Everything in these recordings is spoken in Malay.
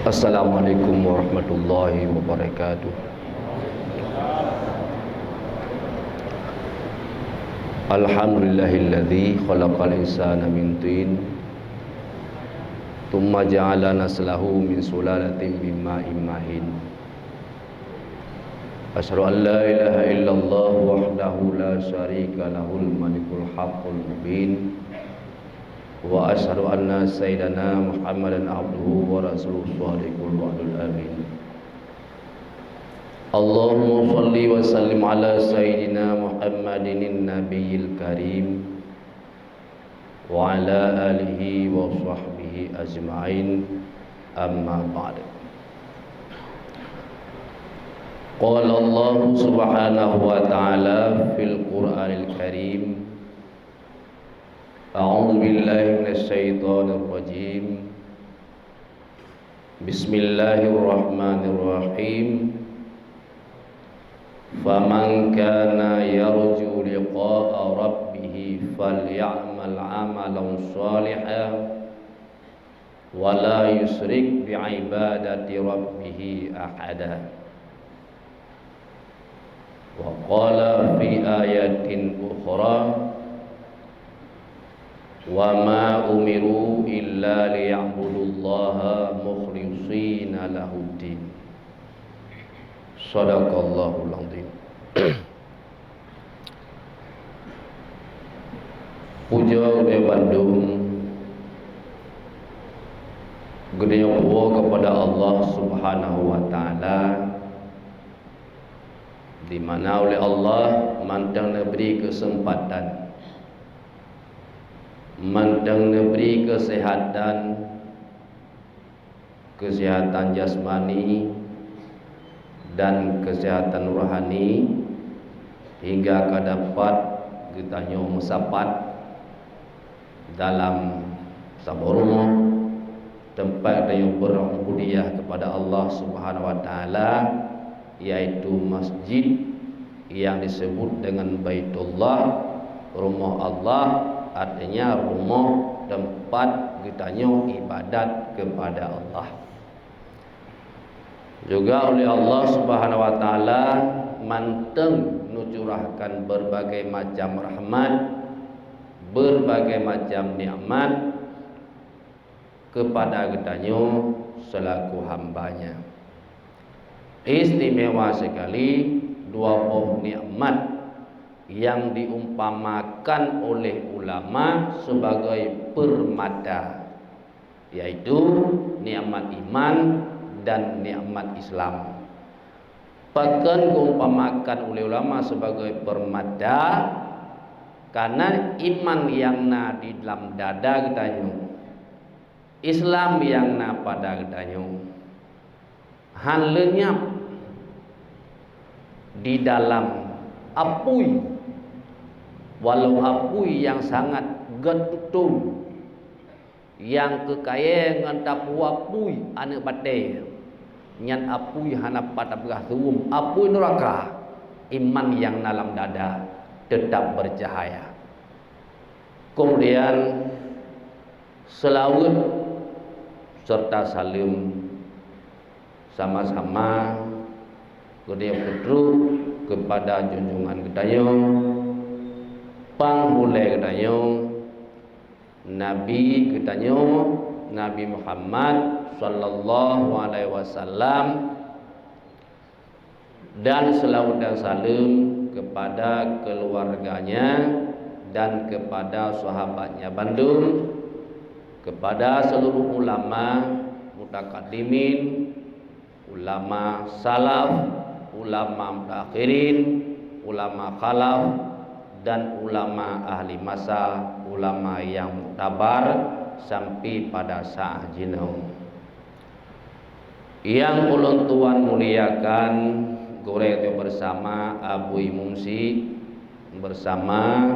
Assalamualaikum warahmatullahi wabarakatuh. Alhamdulillahilladzi khalaqal insana min tin thumma ja'ala naslahu min sulalatin min ma'in mahin. Asyhadu an la ilaha illallah wahdahu la syarika lahul malikul haqqul mubin. Wa asyhadu anna sayyidana Muhammadan abduhu wa rasuluhu shadiqul wa'dul amin. Allahumma shalli wa sallim ala sayyidina Muhammadin nabiyil karim wa ala alihi wa sahbihi ajma'in, amma ba'd. Qala Allah subhanahu wa ta'ala fil Qur'anil karim, a'udzu billahi minasy syaithanir rajim. Bismillahirrahmanirrahim. Faman kana yarju liqa'a rabbih faly'amal 'amalan shalihan wa la yusyrik bi'ibadati rabbih ahada. Wa qala fi ayatin ukhra, wa ma umiru illa liya'budullaha mukhlishina lahuddin. Shadaqallahul azim. Puja di Bandung gede kepada Allah Subhanahu wa taala, di mana oleh Allah mantang beri kesempatan, mantang beri kesehatan jasmani dan kesehatan rohani, hingga dapat kita musapat dalam saborumah tempat yang berubudiyah kepada Allah Subhanahu wa taala, yaitu masjid yang disebut dengan Baitullah, rumah Allah, artinya rumah tempat kita ibadat kepada Allah. Juga oleh Allah Subhanahu wa taala manteng nucurahkan berbagai macam rahmat, berbagai macam nikmat kepada kita selaku hambanya. Istimewa sekali dua buah nikmat yang diumpamakan oleh ulama sebagai permata, yaitu nikmat iman dan nikmat Islam. Bahkan diumpamakan oleh ulama sebagai permata karena iman yang di dalam dada kita, Islam yang pada kita, hal lenyap di dalam apui, walau apui yang sangat getutung, yang kekayaan tapu apui anak batai, nyan apui hanap pada berah tuum, apui neraka, iman yang dalam dada tetap bercahaya. Kemudian selawat serta salim sama-sama kedia putru kepada junjungan kita panghulai kita Nabi kita Nabi Muhammad sallallahu alaihi wasallam, dan selawat dan salam kepada keluarganya dan kepada sahabatnya Bandung, kepada seluruh ulama mutakaddimin, ulama salaf, ulama mutakhirin, ulama khalaf, dan ulama ahli masa, ulama yang muktabar sampai pada saat jinau. Yang ulun tuan muliakan goreng itu bersama Abu Mumsi bersama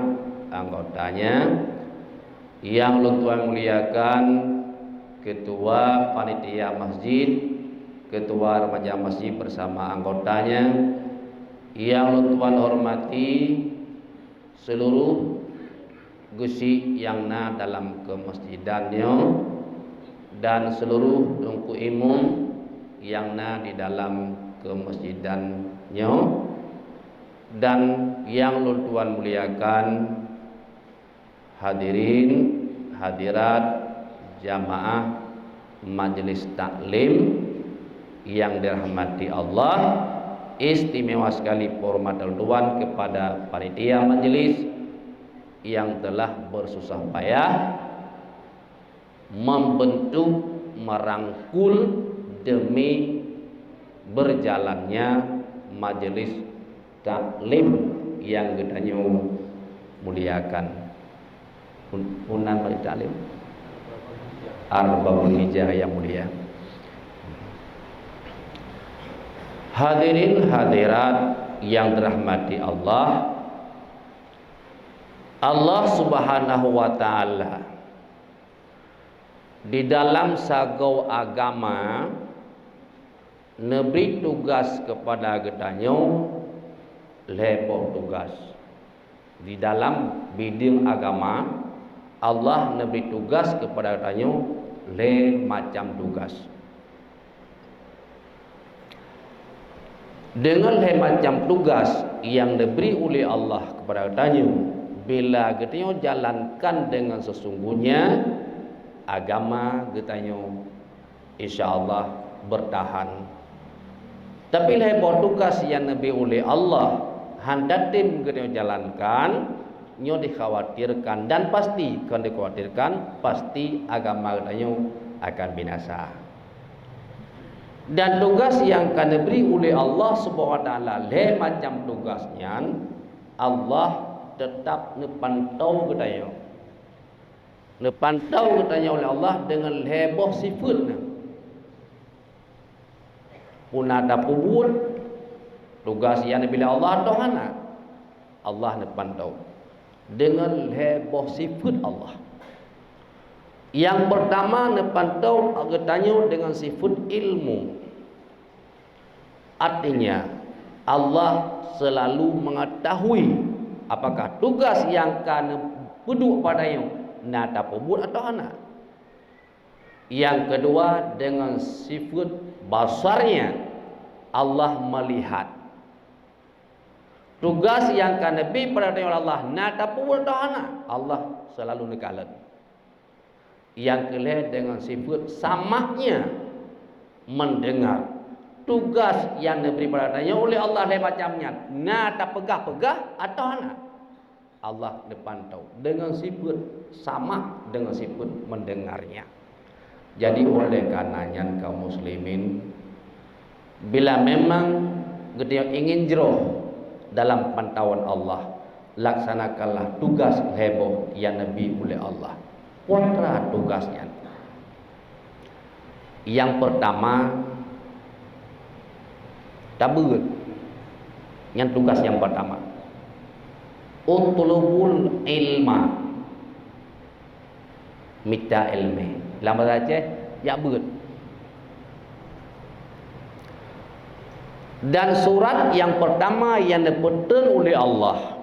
anggotanya, yang ulun tuan muliakan ketua panitia masjid, ketua remaja masjid bersama anggotanya, yang ulun tuan hormati seluruh gusi yang dalam kemasjidannya, dan seluruh tungku imam yang na di dalam kemasjidannya, dan yang Tuan muliakan hadirin hadirat jamaah majelis taklim yang dirahmati Allah. Istimewa sekali penghormatan Tuan kepada panitia majelis yang telah bersusah payah membentuk, merangkul demi berjalannya majelis taklim yang gedanya muliakan. Punan majelis taklim Arba'ul Hijjah yang mulia. Hadirin hadirat yang dirahmati Allah, Allah Subhanahu wa taala di dalam sagau agama neberi tugas kepada getanyo lebih tugas. Di dalam bidang agama Allah neberi tugas kepada getanyo le macam tugas. Dengan macam tugas yang diberi oleh Allah kepada getanyo, bila getanyo jalankan dengan sesungguhnya, agama getanyo insyaallah bertahan. Tapi lebar tugas yang diberi oleh Allah handatim getanyo jalankan, nyo dikhawatirkan dan pasti kan dikhawatirkan pasti agama getanyo akan binasa. Dan tugas yang akan diberi oleh Allah Subhanahu wa taala le macam tugasnya, Allah tetap nepantau getanyo. Nepantau getanyo oleh Allah dengan heboh sifatnya. Pun ada pubut tugas yang bila Allah Tuhan, Allah nepantau dengan heboh sifat Allah. Yang pertama nepantau getanyo dengan sifat ilmu. Artinya Allah selalu mengetahui apakah tugas yang akan duduk padanya nada pebut atau anak. Yang kedua dengan sifat basarnya Allah melihat. Tugas yang akan lebih pada Allah nada pebut atau anak, Allah selalu nekalan. Yang kedua dengan sifat samaknya mendengar. Tugas yang diberi padanya oleh Allah lain macamnya, nada pegah-pegah atau anak, Allah dipantau dengan sifat sama dengan sifat mendengarnya. Jadi oleh karenanya kaum muslimin, bila memang kita ingin jero dalam pantauan Allah, laksanakanlah tugas heboh yang Nabi oleh Allah. Putra tugasnya. Yang pertama tabut. Yang tugas yang pertama utlubul ilma, minta ilmu. Lama saja ya ber. Dan surat yang pertama yang diberikan oleh Allah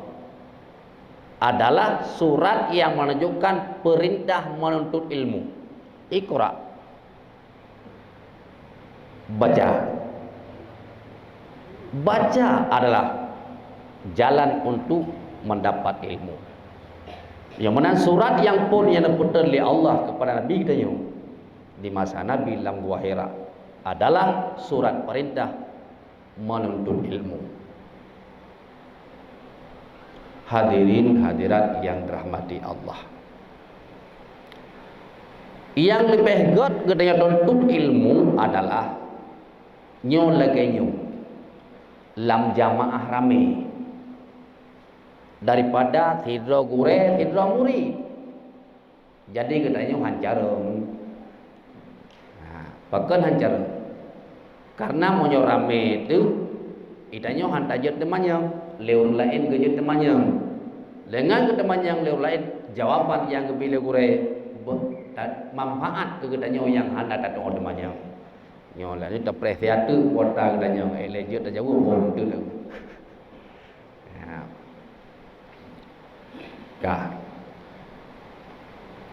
adalah surat yang menunjukkan perintah menuntut ilmu. Iqra, baca. Baca adalah jalan untuk mendapat ilmu. Yang mana surat yang pun yang diberikan oleh Allah kepada Nabi kita di masa Nabi dalam Gua Hira adalah surat perintah menuntut ilmu. Hadirin hadirat yang dirahmati Allah, yang lebih god gedenya tuntut ilmu adalah nyo lagenyo lam jamaah rame daripada tidro gure tidro muri. Jadi gedenya hancarung. Nah, pakan hancarung. Karena monyo rame itu idanya hantajut temannya, leur lain gejut temannya. Dengan teman yang leur lain jawaban yang gebile gure manfaat ke gedanya yang handa tatong temannya. Nyo la ni tapresiatu kota gedanya elejut jauh bom tu lah.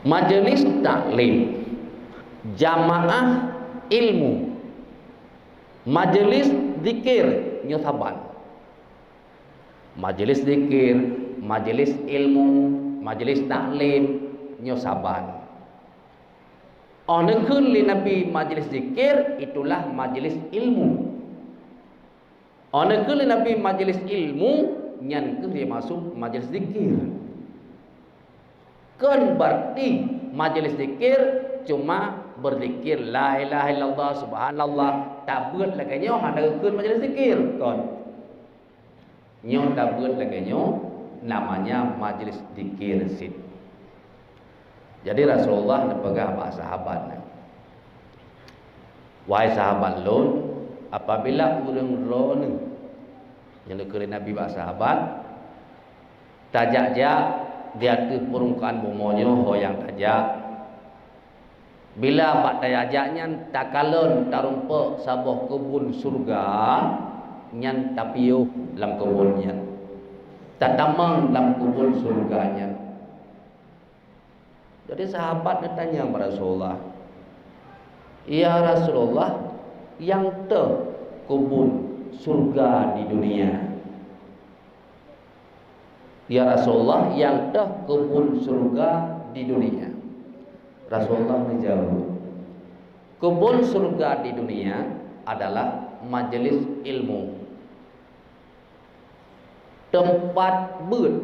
Majelis taklim jamaah ilmu, majlis zikir nyo saban. Majlis zikir, majlis ilmu, majlis taklim nyo saban. Ana li Nabi majlis zikir, itulah majlis ilmu. Ana li Nabi majlis ilmu, nyan ke dia masuk majlis zikir. Kan berarti majlis zikir cuma berzikir la ilaha illallah subhanallah, tak beut lagi nyo ada keun majlis zikir kon. Nyo tak beut lagi nyo namanya majlis zikir sit. Jadi Rasulullah nepegah pak sahabat. Wahai sahabat lon, apabila urang ron yang dekat Nabi pak sahabat tajak-jak dia tu permukaan bumonyo hoyang tajak. Bila pak tayajaknya takalon tarumpa sabuh kebun surga nyan tapiuh dalam kebunnya. Tatamang dalam kebun surganya. Jadi sahabat bertanya kepada Rasulullah, "Ya Rasulullah, yang te kebun surga di dunia?" Ya Rasulullah, yang te kebun surga di dunia. Rasulullah menjawab, kebun surga di dunia adalah majelis ilmu, tempat beut,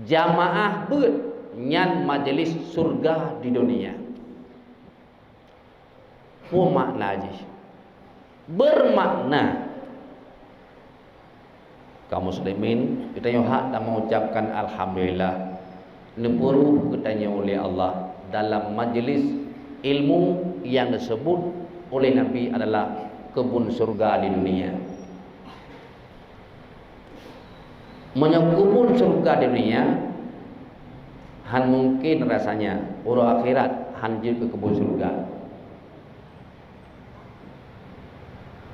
jamaah beut, nyan majelis surga di dunia. Apa makna je? Bermakna kaum muslimin kita yang hak dan mengucapkan alhamdulillah nepuru ketanya oleh Allah dalam majlis ilmu yang disebut oleh Nabi adalah kebun surga di dunia. Menyebut surga di dunia han mungkin rasanya orang akhirat hanjir ke kebun surga.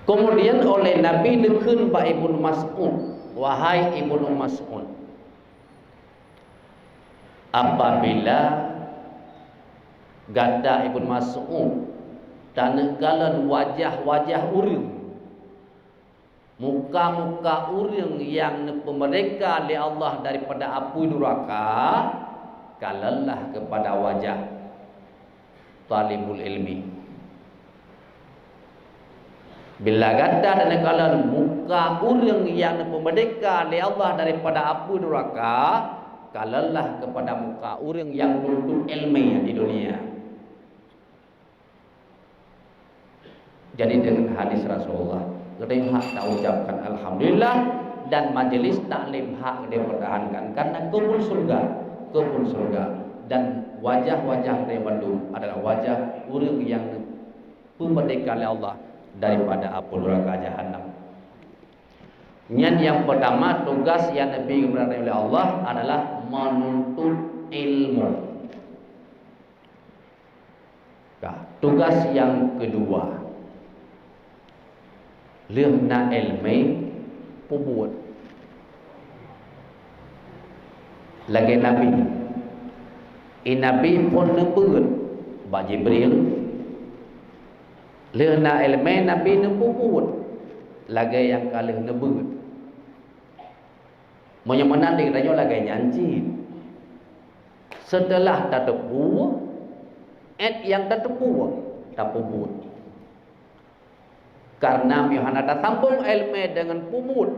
Kemudian oleh Nabi nekun ba Ibnu Mas'ud, wahai Ibnu Mas'ud, apabila gada Ibnu Mas'ud tanekalan wajah-wajah urang, muka-muka urang yang pemereka oleh Allah daripada api neraka, kalalah kepada wajah talibul ilmi. Bila gada dan kalau muka urang yang memerdeka oleh Allah daripada api neraka, kalalah kepada muka urang yang menuntut ilmu di dunia. Jadi dengan hadis Rasulullah, kita hak tak ucapkan alhamdulillah dan majlis taklim hak dia pertahankan karena kebun surga dan wajah-wajah dia bandung adalah wajah urang yang memerdeka oleh Allah daripada api neraka jahanam. Yang pertama, tugas yang Nabi diberikan oleh Allah adalah menuntut ilmu. Tugas yang kedua, lehna ilmu pembuat. Lagi Nabi, Nabi pun nebut ba Jibril. Lehna ilmu Nabi nebut lagi yang kalih nebut. Menyamanan dia katanya lagi nyanci. Setelah tak tepu, yang tak tepu tak pubut. Karena Yohana tak sambung ilmu dengan pubut.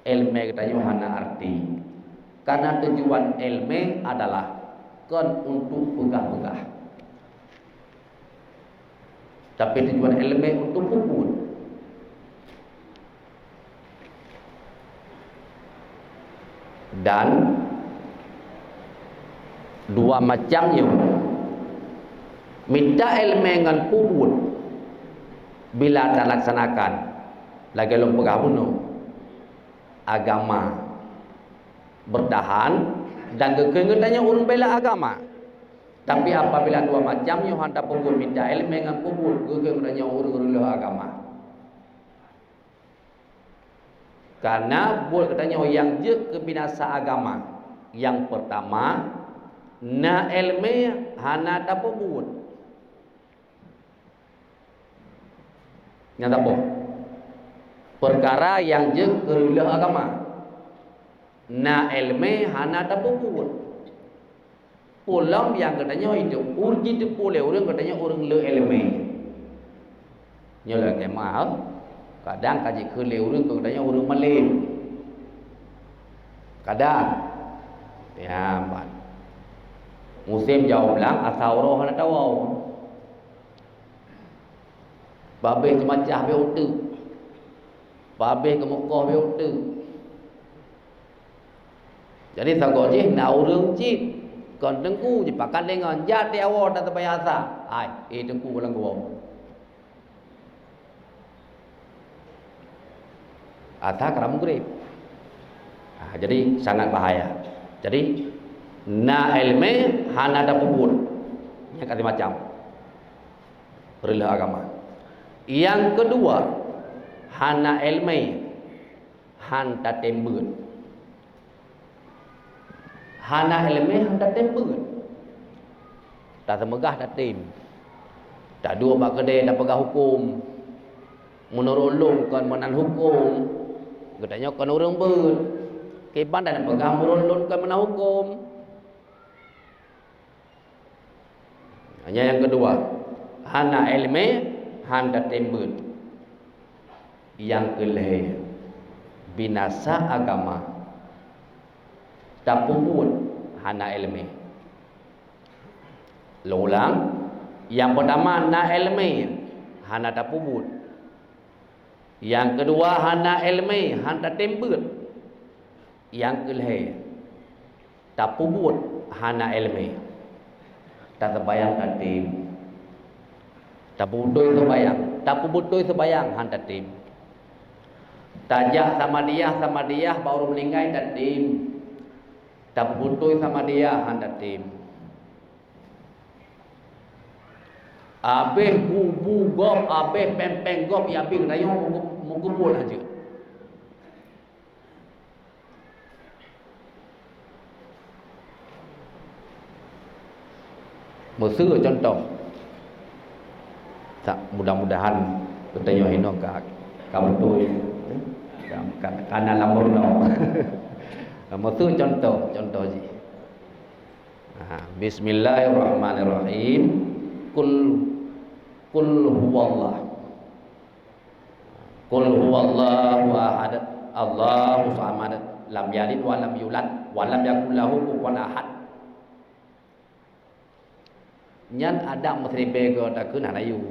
Ilmu katanya Yohana arti. Karena tujuan ilmu adalah kan untuk pegah-pegah. Tapi tujuan ilmu untuk puput. Dan dua macamnya, minta ilmu dengan puput bila tak laksanakan lagi lu pegah bunuh agama bertahan dan kekengetannya urung bela agama. Tapi apabila dua macam yang hendak puput minta ilmu dengan puput, kekengetannya urung agama. Karena buat katanya yang je kebinasa agama. Yang pertama, Na ilmi hana tak buat. Yang apa? Perkara yang je kerulah agama. Na ilmi hana tak buat. Pulang yang katanya itu urji tu boleh orang katanya orang le ilmi. Nyolah kemah. Kadang kaji kele orang katanya orang Malay. Kadang ya, Pak. Musim jauh belang asal roh nak tahu. Babeh tu macam be utu. Babeh ke Mekah be utu. Jadi sagok je nak urang cip. Kon tengku je pakat dengan jat dia awak tak terbiasa. Ai, tengku ulang gua. Ata keram grip. Jadi sangat bahaya. Jadi na ilmi hana ada pupur. Yang kata macam perilah agama. Yang kedua, hana ilmi han ta tembut. Hana ilmi han ta tembut. Tak semegah tak tim. Tak dua bak kedai tak pegang hukum. Menurut long kan menan hukum. Katanya kan orang ber. Keban dan pegang menurut kan menan hukum. Hanya yang kedua, hana ilmi handa tembut. Yang kelih binasa agama. Tak puput hana ilmi. Ulang. Yang pertama na ilmi hana tak puput. Yang kedua hana ilmi handa tembut. Yang kelih tak puput hana ilmi. Tak terbayang tak tim. Tak putui terbayang. Tak putui terbayang han tak tim. Tajak sama dia baru meninggal tak tim. Tak putui sama dia han tak tim. Habis bubu gop, habis pempeng gop, ya habis kena yang mengkumpul aja. Mesir contoh. Tak mudah-mudahan bertanya hino kamu tu karena lamurno. Mesir contoh je. Bismillahirrahmanirrahim. Kul huwallah. Kul huwallahu ahad. Allahu samad. Lam yalid wa lam yulad wa lam yakul lahu kufuwan ahad. Nyan ada menteri bego tak kena layu.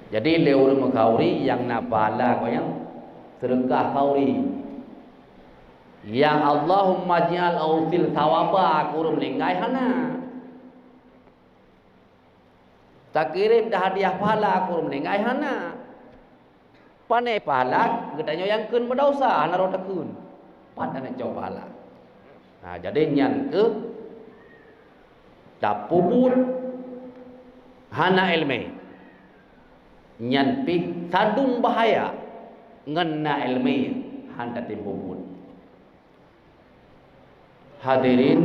Jadi leur makauri yang napala ko yang sedekah kauri. Yang Allahumma ja'al ausil thawaba kurum linggai hana. Tak kirim dah hadiah pahala kurum linggai hana. Pane pahala gedanya yang keun berdosa hana ro takun. Padane jauh pahala. Nah, jadi nyan ke tak puput hana ilmi nyan pi sadung bahaya ngena ilmi handa timpuput. Hadirin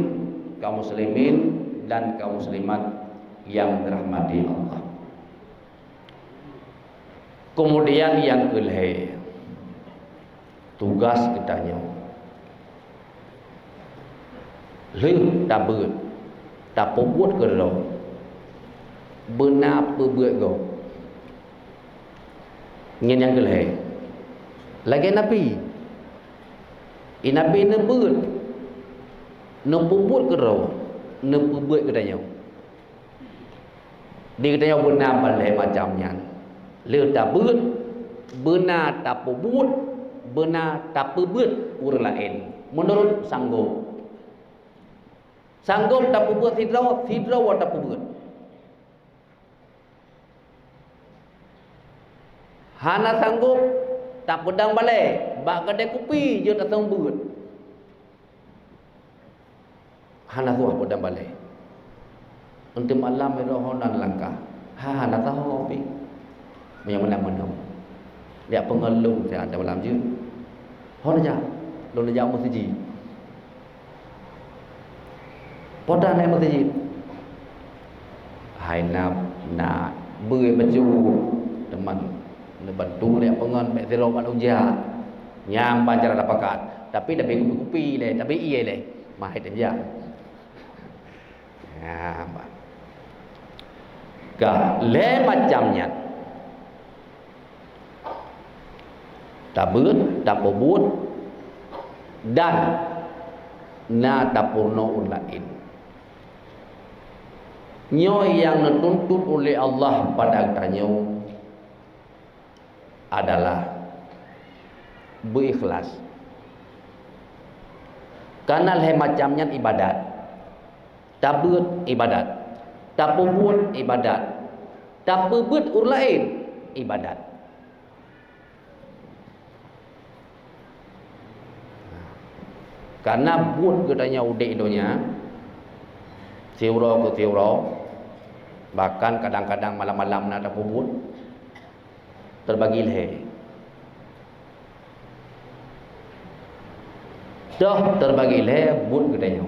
kaum muslimin dan kaum muslimat yang dirahmati Allah. Kemudian yang kelih tugas kitanya leuh tabut tak puput ke lo benar perbuat go ngin yang kelih lagi nabi nabi nebut ne puput ke lo ne perbuat ke tanya di katanya benar balai macamnya le tabut benar tak puput benar tak perbuat orang lain menurut sanggup tak buat hidraw tak buat. Hana sanggup tak pedang balik, bak kedai kopi je tak tahu buat. Hana tuah pedang balik. Untuk malam merohonan langkah. Hana tahu api. Yang mana-mana. Dia pengeluh saya ada malam je. Hana jah, lo nak jauh mesti. Poda naik masjid. Hai na bơi baju teman bantu dia pengen mek zero mak uja. Nyam banjar ada pakat. Tapi dah kupi le, tapi iya le. Mahit dia. Ya, Ka le macamnya. Tabut, tabubut dan na tapurno lain. Nyo yang dituntut oleh Allah pada tanyo adalah berikhlas. Karena le macamnya ibadat. Tabut ibadat. Tapubut ibadat. Tapubut lain ibadat. Karena but katanya udik donya siuro ke siuro, bahkan kadang-kadang malam-malam nak pubut terbagi leh. Dah terbagi leh but katanya.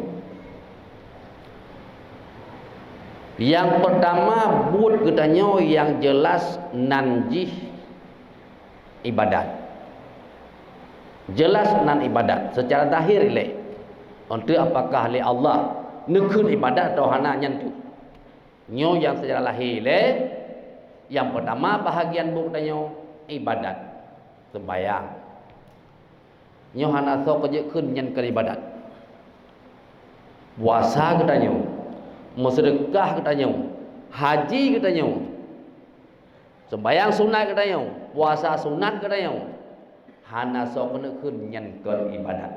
Yang pertama but katanya yang jelas nanjih ibadat. Jelas nan ibadat secara zahir le. Untuk apakah le Allah nekun ibadat atau hana nyantu. Nyo yang secara lahir le. Yang pertama bahagian bukanya ibadat, sembahyang. Nyo hana so kerja kun nyan ke ibadat. Puasa katanya, sedekah katanya, haji katanya. Sembahyang sunat katanya, puasa sunat katanya. Hana so kena kun nyan ke ibadat.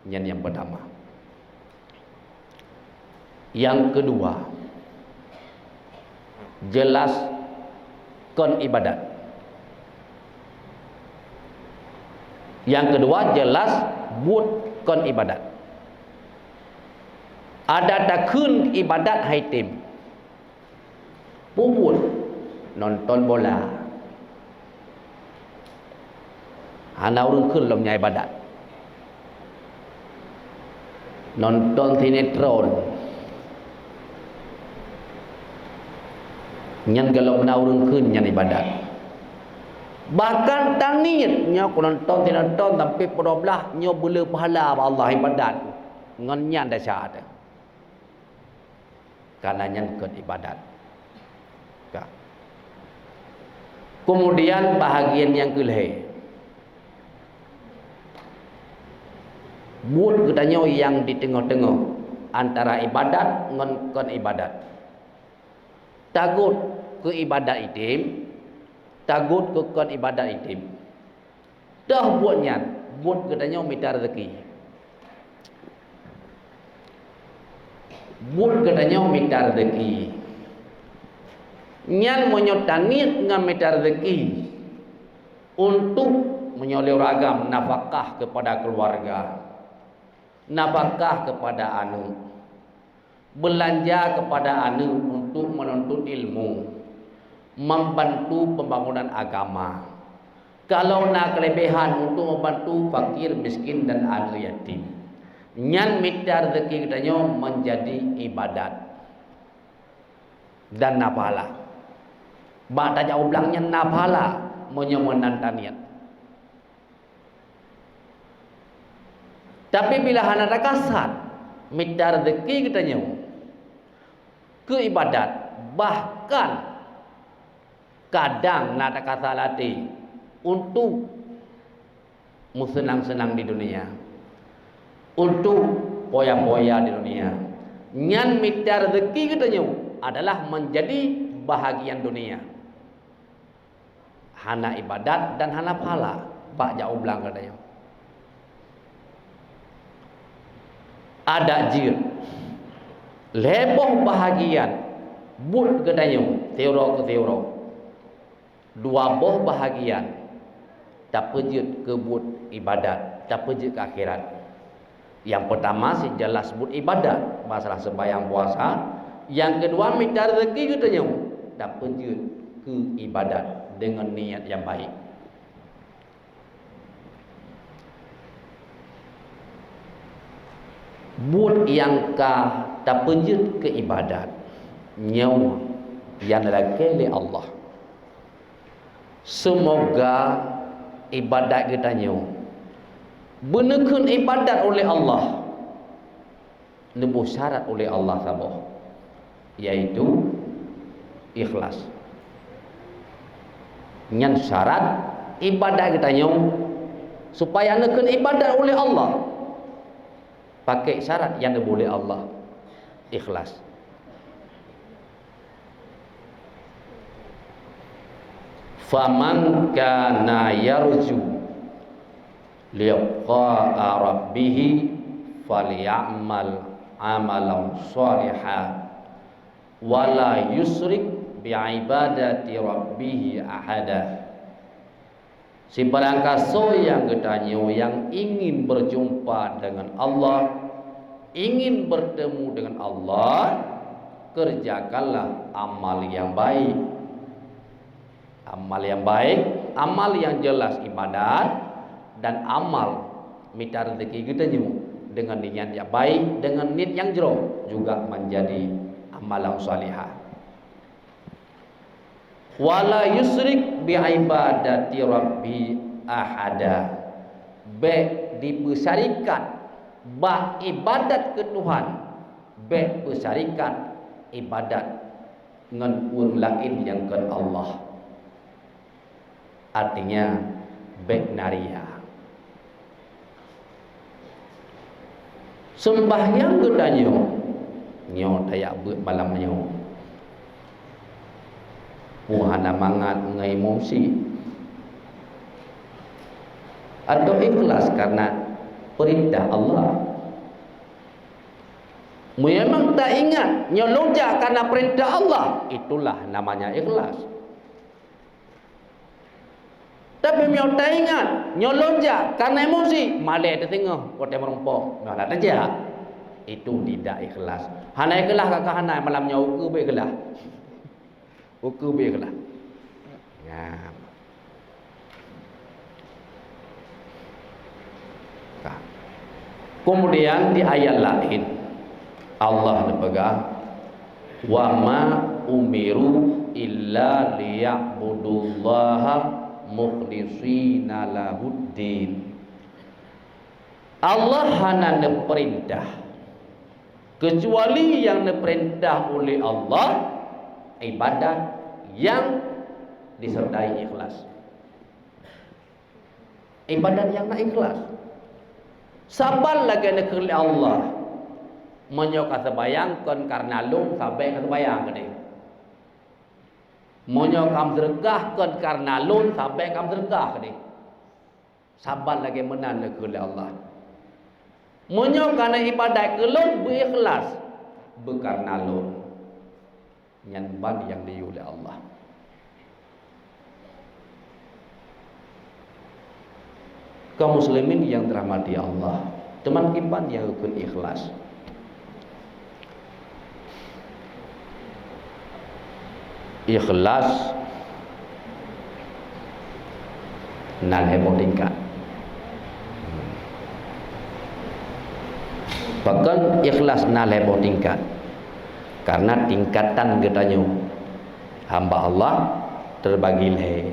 Nyan yang pertama. Yang kedua, jelas kon ibadat. Yang kedua jelas but kon ibadat. Ada takun ibadat haitim. Puput nonton bola. Hana urung kun lom nyai ibadat. Nonton sinetron. Nyan kalau na urung kun nyan ibadat. Bahkan tangit nya ko nonton sinetron sampai peroblah nyo bela pahala Allah ibadat. Ngan nyan dah syad. Karena nyan kun ibadat. Kemudian bahagian yang kelih. But katanya yang di tengah-tengah antara ibadat dengan kon ibadat. Tagut ke ibadat itim, tagut ke kon ibadat itim. Dah buatnya, but katanya minta rezeki. But katanya minta rezeki. Nyan menyotanit dengan minta rezeki untuk menyoleh ragam nafkah kepada keluarga. Nafkah kepada anu, belanja kepada anu untuk menuntut ilmu, membantu pembangunan agama. Kalau nak kelebihan untuk membantu fakir, miskin dan anu yatim. Nyan minta rezeki katanya menjadi ibadat dan nafala. Bak tak jauh belangnya nafala menyemenan taniat. Tapi bila hana ada kasat, minta rezeki katanya ke ibadat, bahkan kadang nak ada kasat latih untuk senang-senang di dunia, untuk poya-poya di dunia. Nyan minta rezeki katanya adalah menjadi bahagian dunia. Hana ibadat dan hana pahala. Pak jauh belang katanya. Ada jir leboh bahagian but katanya teoro ke teoro. Dua boh bahagian tak pejut ke but ibadat, tak pejut ke akhirat. Yang pertama si jelas but ibadat, masalah sembahyang puasa. Yang kedua minta rezeki katanya tak pejut ke ibadat dengan niat yang baik. buat yang tak penjut ke ibadat nyawa yang dilakili Allah. Semoga ibadat kita nyawa benar-benar ibadat oleh Allah, nebus syarat oleh Allah sabah, yaitu ikhlas. Nyan syarat ibadat kita nyawa supaya nekan ibadat oleh Allah, pakai syarat yang boleh Allah, ikhlas. Faman kana yarju liqa'a rabbih falyamal amalan shalihan wala yusrik bi'ibadati rabbih ahada. Si barangkaso yang gedanyo yang ingin berjumpa dengan Allah, ingin bertemu dengan Allah, kerjakanlah amal yang baik. Amal yang baik, amal yang jelas ibadat, dan amal minta rezeki kita dengan niat yang baik, dengan niat yang jero juga menjadi amalan salihah. Wala yusrik bi'ibadati rabbi ahada. Baik dibesarikan bah ibadat ke Tuhan, baik besarikan ibadat dengan urang lain yang ke Allah. Artinya baik naria. Sembahyang gedanyo nyo dayak buat malam nyo muhana mangat ngai emosi atau ikhlas karena perintah Allah. Memang tak ingat nyolonja karena perintah Allah, itulah namanya ikhlas. Tapi miau tak ingat nyolonja karena emosi, malai dia tengah kote merompok nak kerja, itu tidak ikhlas. Hanai ikhlas kakak hanai malamnya uku be ikhlas, uku be ikhlas. Ya. Kemudian di ayat lain Allah berpegang, wa ma umiru illa liya'budullaha mukhlisina lahuddin. Allah hanya perintah kecuali yang diperintah oleh Allah ibadat yang disertai ikhlas. Ibadat yang nak ikhlas. Sabar lagi nak kerli Allah. Menyoka sebayangkan karena lu sampai ke sebayang ke dia. Monyo kam sedekahkan karena lun sampai kam sedekah ni. Sabar lagi menan ke Allah. Monyo karena ibadat ke lun berikhlas berkarena lun. Nyan ban yang diu oleh Allah. Kaum muslimin yang dirahmati Allah, teman iman yang ikut ikhlas. Ikhlas nan heboh tingkat. Bahkan ikhlas nan heboh tingkat. Karena tingkatan katanya hamba Allah terbagi leh.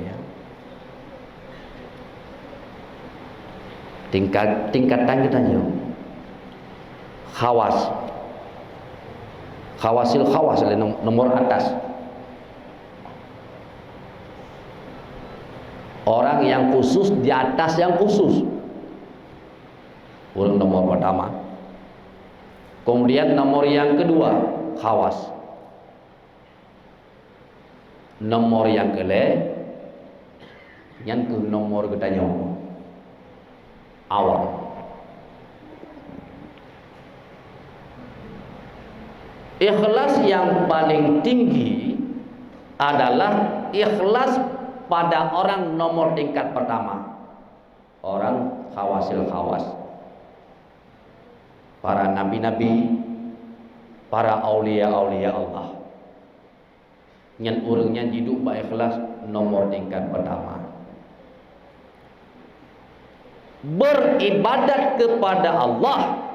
Tingkatan katanya khawas. Khawasil khawas nomor atas. Orang yang khusus di atas yang khusus. Urang nomor pertama. Kemudian nomor yang kedua, khawas. Nomor yang kedua, yang ke nomor katanya awam. Ikhlas yang paling tinggi adalah ikhlas pada orang nomor tingkat pertama, orang khawasil khawas, para nabi-nabi, para aulia-aulia Allah. Yang urangnya hidup berikhlas nomor tingkat pertama. Beribadat kepada Allah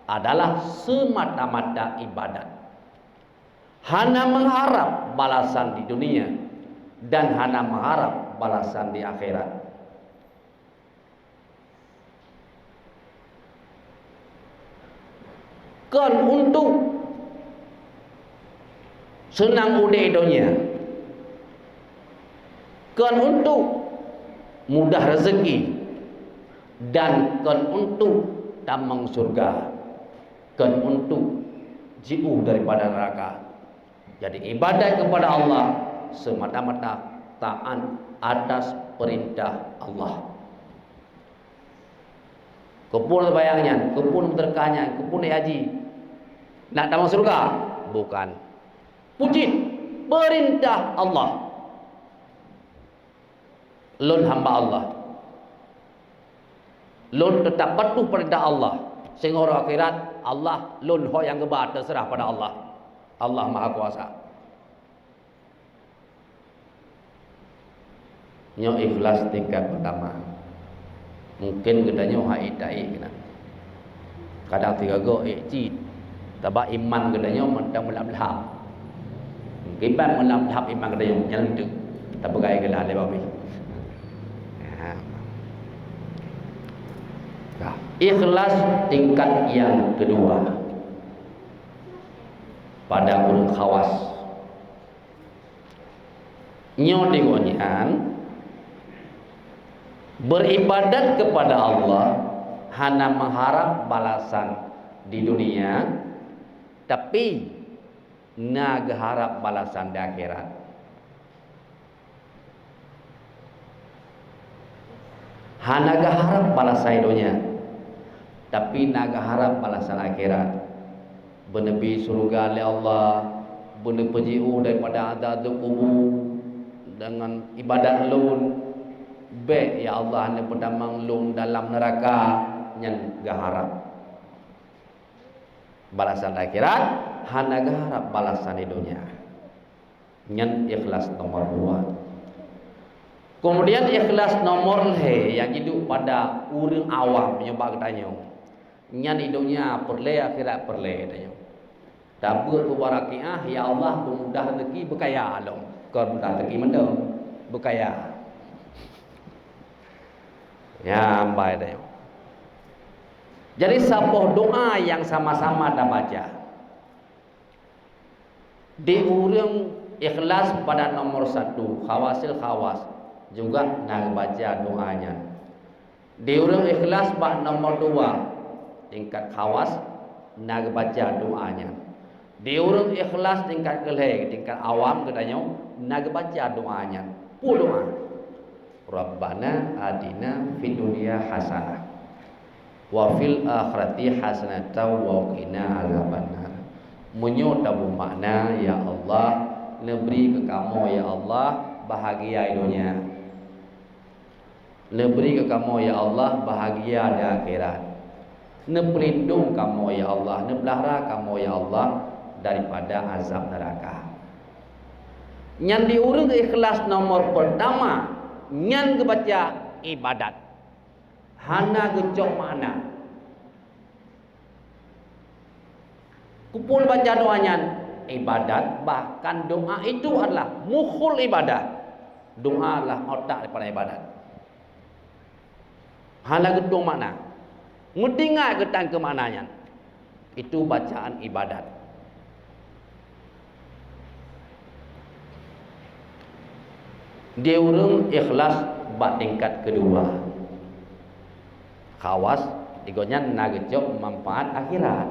adalah semata-mata ibadat. Hana mengharap balasan di dunia dan hana mengharap balasan di akhirat. Kan untuk senang udah dunia, kan untuk mudah rezeki, dan kan untuk damang surga, kan untuk jauh daripada neraka. Jadi ibadat kepada Allah semata-mata taat atas perintah Allah. Kepun bayangnya, kepun berkahnya, kepun haji, nak damang surga? Bukan. Puji perintah Allah. Lun hamba Allah, lun tetap patuh perintah Allah. Sehingga orang akhirat Allah lun ho yang gebar terserah pada Allah. Allah Maha Kuasa. Nyo ikhlas tingkat pertama. Mungkin gedanya haidai kena. Kadang tiga go cid. Tabak iman gedanya mentang melap-lap. Mungkin ban melap-lap iman gedanya jalan tu. Tak pegai gelah le babi. Ikhlas tingkat yang kedua pada ulun khawas. Nyo dingonyan beribadat kepada Allah hanya mengharap balasan di dunia, tapi nak harap balasan di akhirat. Hanya harap balasan dunia, tapi nak harap balasan akhirat. Benebi surga oleh Allah, bener pejiu daripada azab kubur dengan ibadat lun. Baik ya Allah hanya pedamang lun dalam neraka yang harap balasan akhirat, hanya harap balasan di dunia. Yang ikhlas nomor 2. Kemudian ikhlas nomor yang hidup pada orang awam nyoba katanya. Nyan hidupnya perle akhirat perle katanya. Dabut warakiah ya Allah bermudah rezeki berkaya along. Kau mudah rezeki mana? Berkaya. Ya ambai katanya. Jadi sebuah doa yang sama-sama dah baca. Di urang ikhlas pada nomor 1, khawasil khawas. Juga nak baca doanya. Di urang ikhlas bah nomor 2, tingkat khawas nak baca doanya. Di urang ikhlas tingkat keleh, tingkat awam katanya nak baca doanya. Pu doa. Rabbana atina fid dunya hasanah wa fil akhirati hasanatan wa qina azabannar. Munyo tabu makna ya Allah, neberi ke kamu ya Allah bahagia dunia. Neberi ke kamu ya Allah bahagia di akhirat. Nepelindung kamu ya Allah, nepelihara kamu ya Allah daripada azab neraka. Yang diurung ikhlas nomor pertama, nyan kebaca ibadat. Hana gecok mana. Kupul baca doanya ibadat, bahkan doa itu adalah mukhul ibadat. Doa adalah otak daripada ibadat. Hala gedung makna. Ngudingat getang ke maknanya. Itu bacaan ibadat. Dia urung ikhlas bak tingkat kedua. Khawas digonya nagejok manfaat akhirat.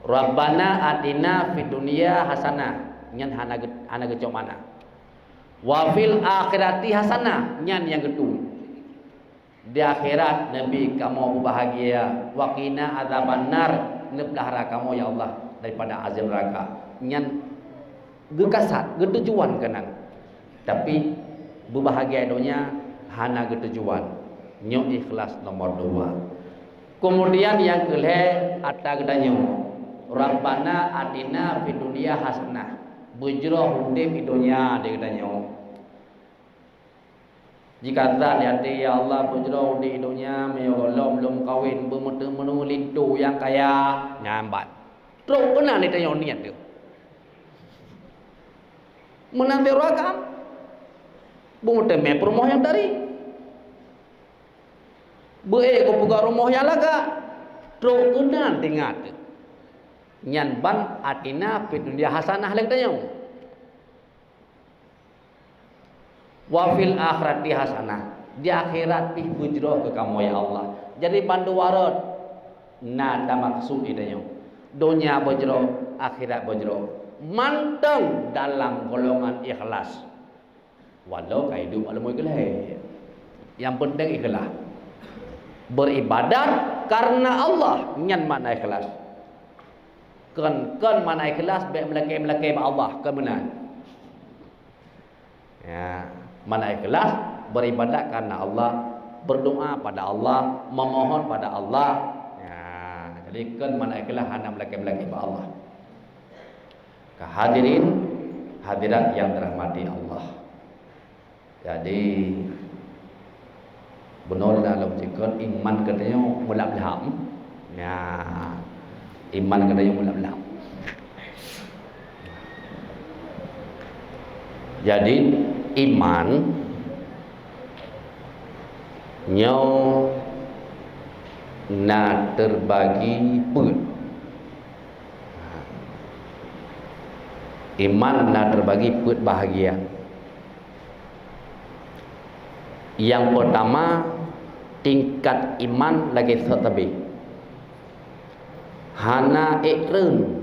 Rabbana atina fid dunya hasanah. Nyan hana gejok mana. Wa fil akhirati hasanah. Nyan yang kedua. Di akhirat Nabi kamu bahagia, waqina azabannar, nepelihara kamu ya Allah daripada azab neraka. Nyan gekasat getujuan kenang. Tapi berbahagia dunia hana getujuan. Nyo ikhlas nomor 2. Kemudian yang kelih atta gedanyo. Rabbana atina fid dunya hasanah. Bujroh hudib di dunia dia gedanyo. Jika zat hati ya Allah berjerau di dunia belum kahwin bermenu lindu yang kaya nyambat. Terus kena ni tanya niat dia. Menanti ragam. Bermenu rumah yang dari. Ko puga rumah yang laga. Terus kena tingat. Nyan ban atina fi dunia hasanah lagi tanya. Wa fil akhirati hasanah. Di akhirat pih bujroh ke kamu ya Allah. Jadi bandu warat nada maksud idanya. Dunia bujroh, akhirat bujroh. Manteng dalam golongan ikhlas. Walau hidup alam ikhlas. Yang penting ikhlas. Beribadat karena Allah nyan makna ikhlas. Kan mana ikhlas baik melakai Allah kebenaran. Ya, mana ikhlas beribadat karena Allah, berdoa pada Allah, memohon pada Allah. Ya, jadi kan mana ikhlas hanya melakai Allah. Hadirin hadirat yang dirahmati Allah. Jadi benar dalam cikon iman katanya mulak laham. Ya. Iman kena yang mulam-mulam. Jadi iman nyo na terbagi pun. Iman na terbagi pun bahagian. Yang pertama tingkat iman lagi setabi. Hana ikrin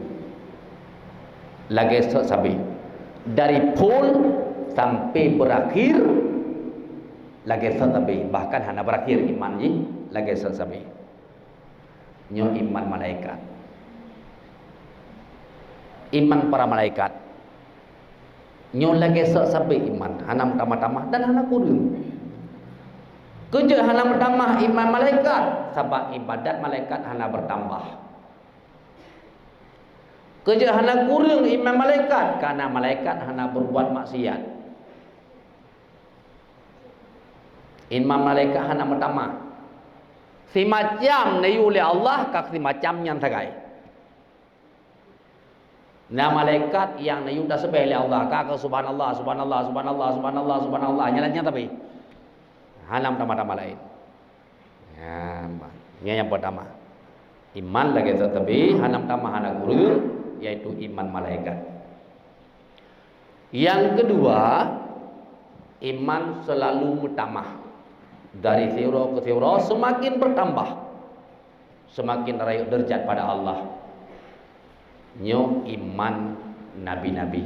lagi sabi dari pul sampai berakhir lagi sabi, bahkan hana berakhir iman ni lagi sabi. Nyo iman malaikat, iman para malaikat nyo lagi sabi iman hana tambah-tambah dan hana kurang. Kerja hana bertambah iman malaikat sebab ibadat malaikat hana bertambah. Kerja hana kurang iman malaikat karena malaikat hana berbuat maksiat. Iman malaikat hana bertambah. Si macam nayu oleh Allah kak si macam yang sagai. Nah malaikat yang nayu dah sebel oleh Allah kak subhanallah subhanallah subhanallah subhanallah subhanallah nyalanya tapi hana bertambah lain. Ya, yang pertama. Iman lagi tetapi hana bertambah hana kurang, yaitu iman malaikat. Yang kedua, iman selalu bertambah. Dari zero ke zero semakin bertambah. Semakin raih derajat pada Allah. Nyo iman nabi-nabi.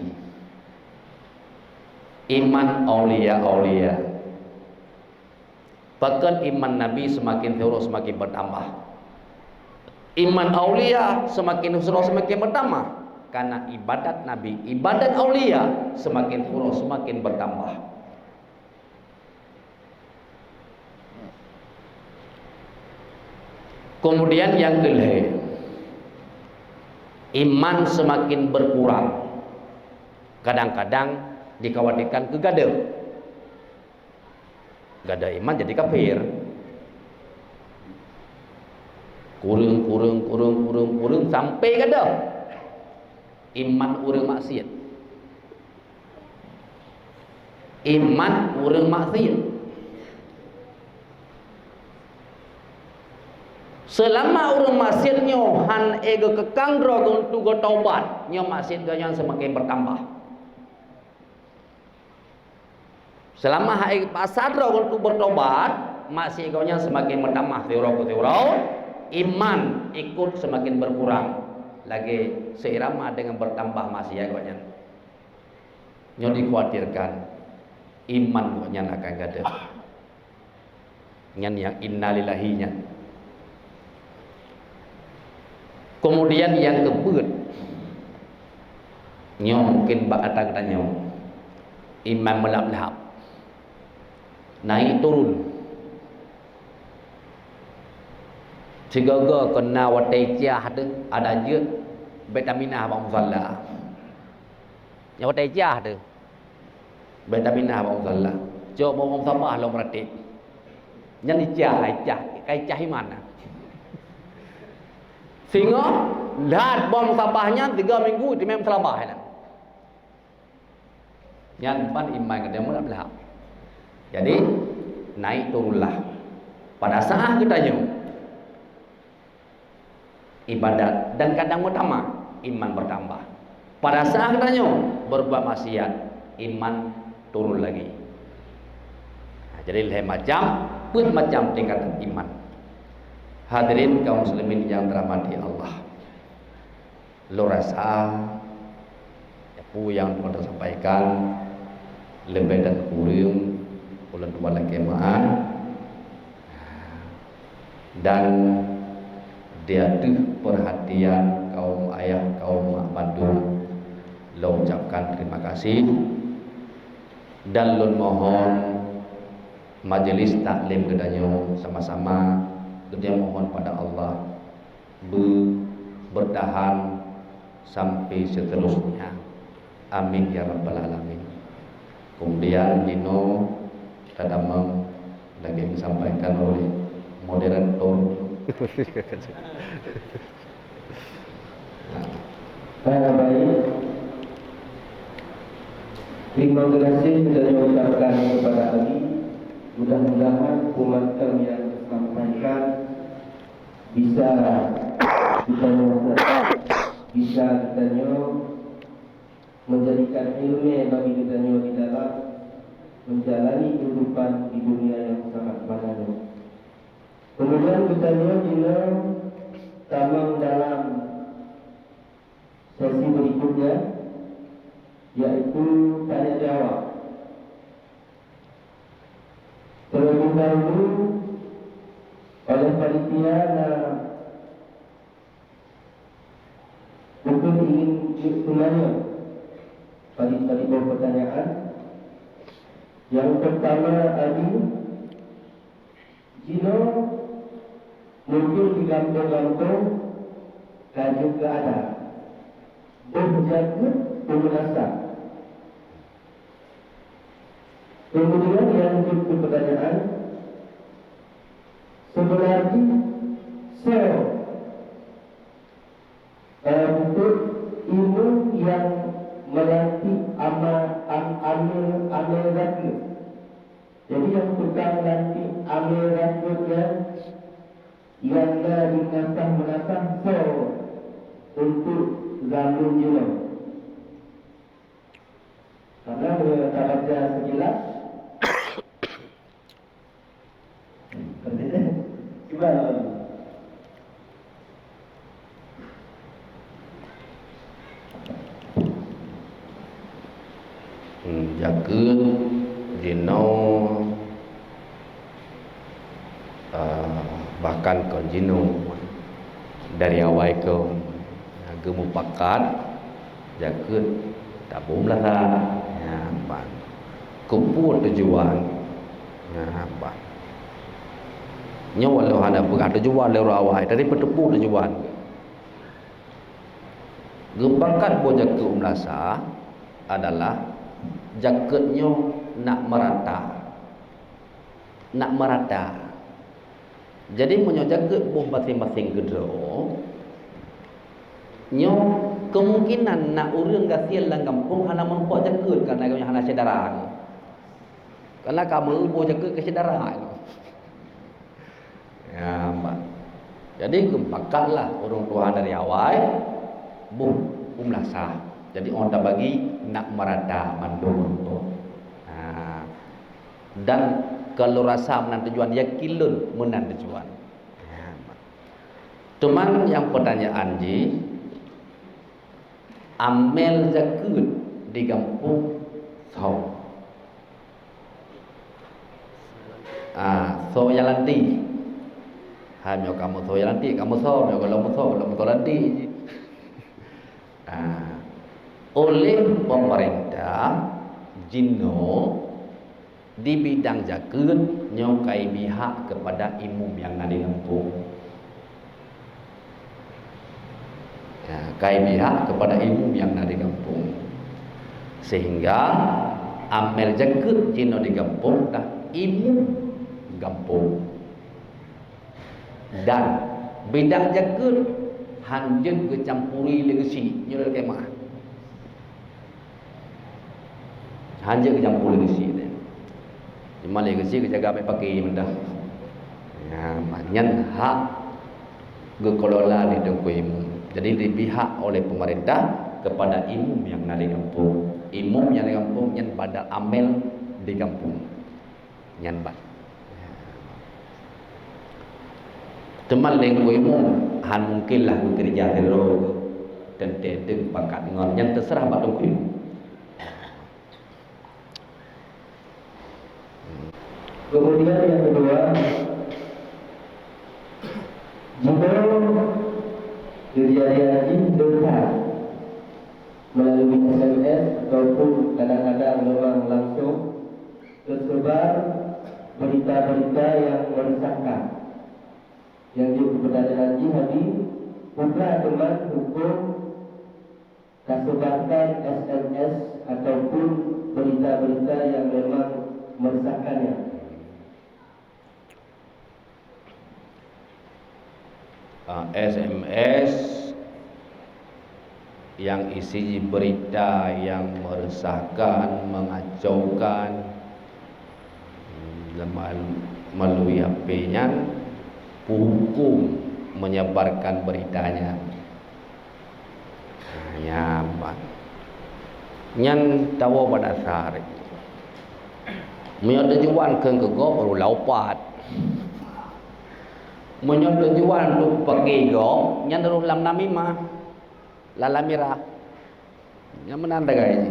Iman aulia-aulia. Bahkan iman nabi semakin zero semakin bertambah. Iman aulia semakin husra semakin bertambah karena ibadat nabi, ibadat aulia semakin husra semakin bertambah. Kemudian yang kedua, iman semakin berkurang. Kadang-kadang dikhawatirkan kegada. Gada iman jadi kafir. Kurang sampai kada iman urang maksiat. Iman urang maksiat. Selama urang maksiat nyo han ego kekang drogon tu go taubat, nyo maksiat ganyan semakin bertambah. Selama hai pasar drogon tu bertobat, maksiat ganyan semakin bertambah teoro. Iman ikut semakin berkurang lagi seirama dengan bertambah maksiat ganyan. Nyo dikhawatirkan iman ganyan akan gada. Nyan yang innalillahinya. Kemudian yang kebeut nyo mungkin bakatang tanya iman melap-lap naik turun sigaga kena watai ciah ada je vitaminah bang musalla yang watai ciah tu vitaminah bang musalla Coba orang tambah lah beratik. Yang cah iman. Sehingga lihat bom sabahnya 3 minggu di memang selabah lah. Yang ban iman dia mula belah. Jadi naik turunlah. Pada saat kita ibadat dan kadang utama iman bertambah. Pada saat kita berbuat maksiat, iman turun lagi. Jadi lain macam tingkatan iman. Hadirin kaum muslimin yang dirahmati Allah. Lo rasa apa yang telah sampaikan lebih dan kurang oleh dua kemaan dan dia perhatian kaum ayah kaum mak bandung. Lo ucapkan terima kasih dan lo mohon majelis taklim kedanyo sama-sama kita mohon pada Allah bertahan sampai seterusnya. Amin ya rabbal alamin. Kemudian Dino Tadamang lagi disampaikan oleh moderator. Baik. Terima kasih sudah diucapkan kepada kami. Mudah-mudahan pemakan yang disampaikan bisa kita menjadikan ilmu bagi kita di dalam menjalani kehidupan di dunia yang sangat banyak. Kemudian kita juga tamang dalam sesi berikutnya, yaitu tanya jawab. Terlebih dahulu oleh panitia mungkin ingin menanya pada pertanyaan. Yang pertama tadi, jino mungkin di kampung-kampung dan juga ada berjaga pemerasa. Kemudian yang kedua pertanyaan, sebenarnya untuk ilmu yang melatih amal zakat. Jadi yang tukang melatih amal zakatnya ialah menasah untuk zaman jinak. Karena kita baca sekilas. Cuba jaga jino bahkan ke jino dari awal ke gemu pakat jaga tabung lah ya ban kumpul tujuan ya ban nyawa lo ada bukan tujuan lo awal dari bertepuk tujuan gempakan bo jaga umlasa adalah jaketnya nak merata. Jadi punya jaket buh masing-masing gedro nyo kemungkinan nak urang gasil lang kampung hana mempuat jaket karena kau hana sedara. Karena kamu buh jaket ke sedara. Ya, Mbak. Jadi gempakanlah orang tua dari awal buh umlasa. Jadi orang tak bagi nak merata mandor tu. Dan kalau rasa menang tujuan yakin menang tujuan. Cuman yang pertanyaan ji, amel zakat di kampung so. So yang lanti. Hamil kamu so yang lanti, kamu so, kalau so lanti. Oleh pemerintah jino di bidang zakat nyokai pihak kepada imam yang ada di kampung. Kai pihak kepada imam yang ada di kampung. Sehingga Amel jagut jino di kampung dah ilmu kampung. Dan bidang jagut hanjut ke campuri legasi nyuruh kemah. Hanjut ke campur legasi ni. Cuma legasi ke jaga ambil pakai benda. Ya, nyan hak kekelola di dengku ilmu. Jadi dipihak oleh pemerintah kepada imam yang ada di kampung. Imam yang di kampung yang pada amel di kampung. Nyan bad. Teman lengku imam han mungkinlah bekerja hero dan tedeng bakat ngon yang terserah pada dengku imam. Kemudian yang kedua, jika kejadian haji dekat melalui SMS ataupun kadang-kadang memang langsung tersebar berita-berita yang meresahkan yang kepada haji bukan teman hukum kasebarkan SMS ataupun berita-berita yang memang meresahkannya. SMS yang isi berita yang meresahkan, mengacaukan melalui HP-nya, hukum menyebarkan beritanya. Nyaman. Nyan tahu pada sehari. Menyata juan ke baru laupat. Menyata juan tu pakai go, nyan terus lam namimah. Lalamira. Yang menandagai.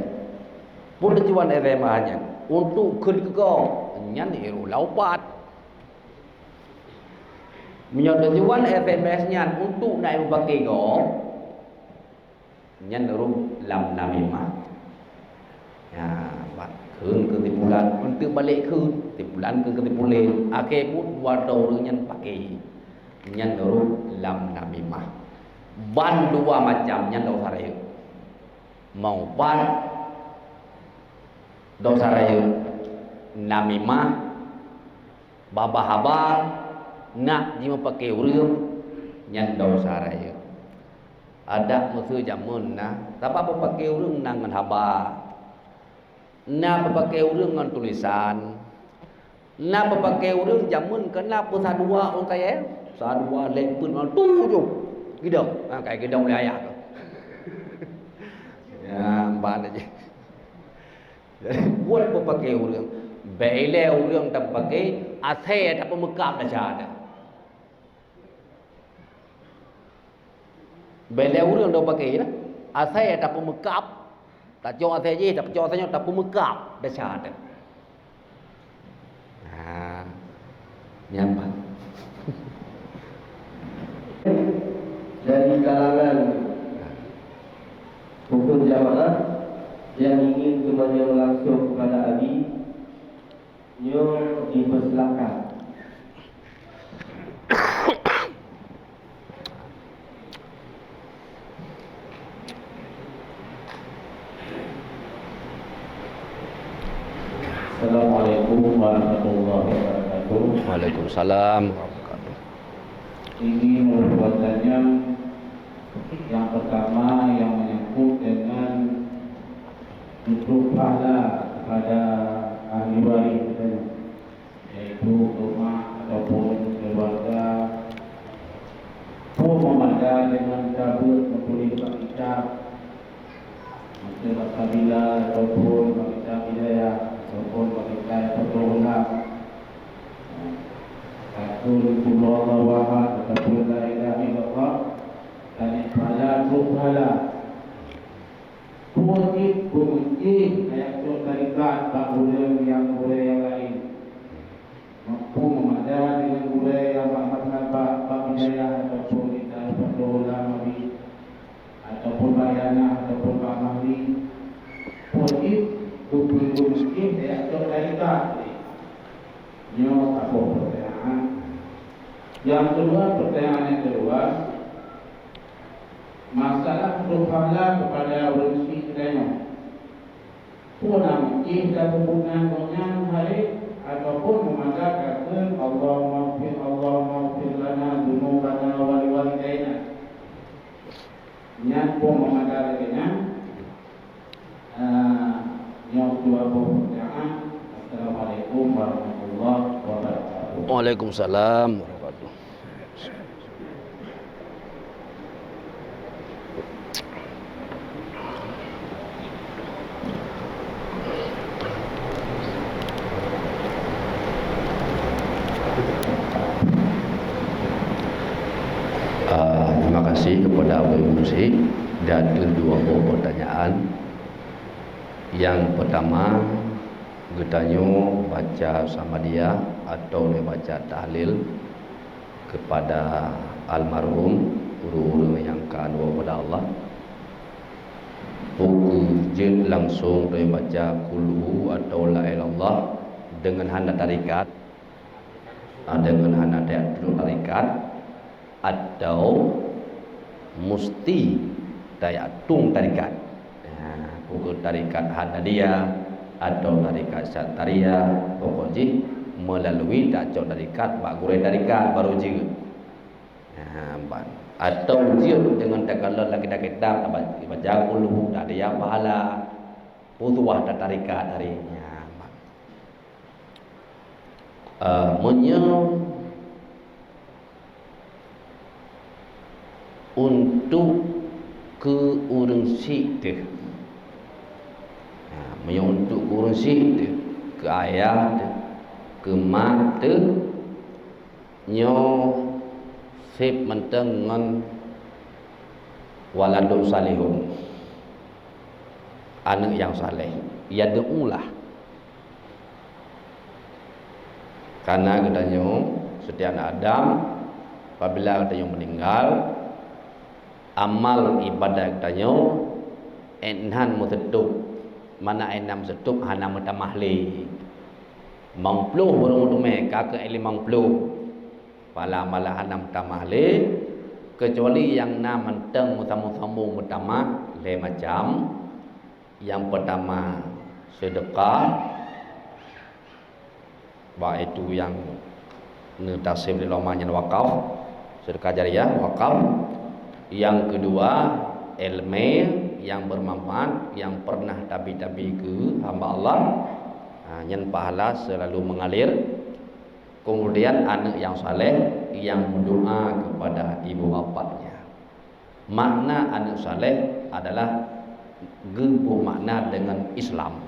Pun tujuan SMA-nya untuk kerja nyan iru laupat. Menyata juan SMS-nya untuk naik pakai go, nyan terus lam namimah. Ya, keun ke tipulan untuk balik keun tipulan ke tipulen akhir pun buat orang yang pakai yang dulu lam namimah ban dua macam yang dosa raya mau ban dosa raya namimah babah habar nak dia pakai urang yang dosa raya ada musuh jamun nah tak apa pakai urang nangan habar na pakai urang dengan tulisan na pakai urang jamun kenapa sadua orang kaya sadua lempun orang tu gidau kayak gidau oleh ayah tu ya empat aja jadi buat pakai urang bele urang tak pakai asai tak pemekap dah ada bele urang dah pakai lah asai tak pemekap tak jauh saja, tak jauh saja, tak pemekap dah ada. Nyampak. Dari kalangan hukum jamaah yang ingin kemudian langsung kepada Abi, nyo dipersilakan. Assalamualaikum warahmatullahi wabarakatuh. Waalaikumsalam. Ini merupakannya yang pertama yang menyangkut dengan untuk pahala pada ahli waris, yaitu rumah ataupun keluarga pun memadai dengan cabut memulihkan kitab masalah kabila ataupun kitab hidayah ataupun kita berdoa Rasulullah wahad ataupun la ilaha illallah dan pahala pahala puji ayat tarikat tak boleh yang lain mampu memadai dengan budaya yang mazhab hidayah ataupun kita berdoa nabi ataupun bayana ataupun mahdi puji miskin dia tarikat nyo apa pertanyaan yang kedua masalah berpahala kepada orang miskin Punang kita hubungan dengan hari ataupun mengatakan Allah maghfir lana dzunubana wa liwalidayna. Nyat pun mengatakan yang dua pertanyaan. Assalamualaikum warahmatullahi wabarakatuh. Waalaikumsalam warahmatullahi. Terima kasih kepada Abu Musi dan dua pertanyaan. Yang pertama, bertanya baca sama dia atau dia baca tahlil kepada almarhum guru yang kedua kepada Allah. Buku je langsung dia baca kulhu atau la ilallah dengan hana tarikat, dengan hana tarikat, atau mesti daya tung tarikat. Buku tarikat Hanadiyah atau tarikat Syataria, pokoknya melalui dakcok tarikat pak guru tarikat baru je. Atau dia dengan takalan lagi dah kitab baca kulhu tak ada yang pahala putuah tarikat harinya. Untuk ke urang sikte, untuk ke urang sikte, ke ayah de, ke mak de, nyo sip menteng ngan waladun salihun, anak yang saleh, ia deulah. Karena katanya setiap anak Adam apabila katanya meninggal, amal ibadah katanya enhan mutetup, mana enam setup hana mutamahli mangpluh burung tume kakak eli mangpluh pala malah hanam tamahli kecuali yang nam menteng mutamu mutamah le macam. Yang pertama sedekah, baik itu yang tasib di lomanya wakaf, sedekah jariyah wakaf. Yang kedua ilmu yang bermanfaat yang pernah tabi-tabi ke hamba Allah, yang pahala selalu mengalir. Kemudian anak yang saleh yang berdoa kepada ibu bapanya. Makna anak saleh adalah gebu makna dengan Islam.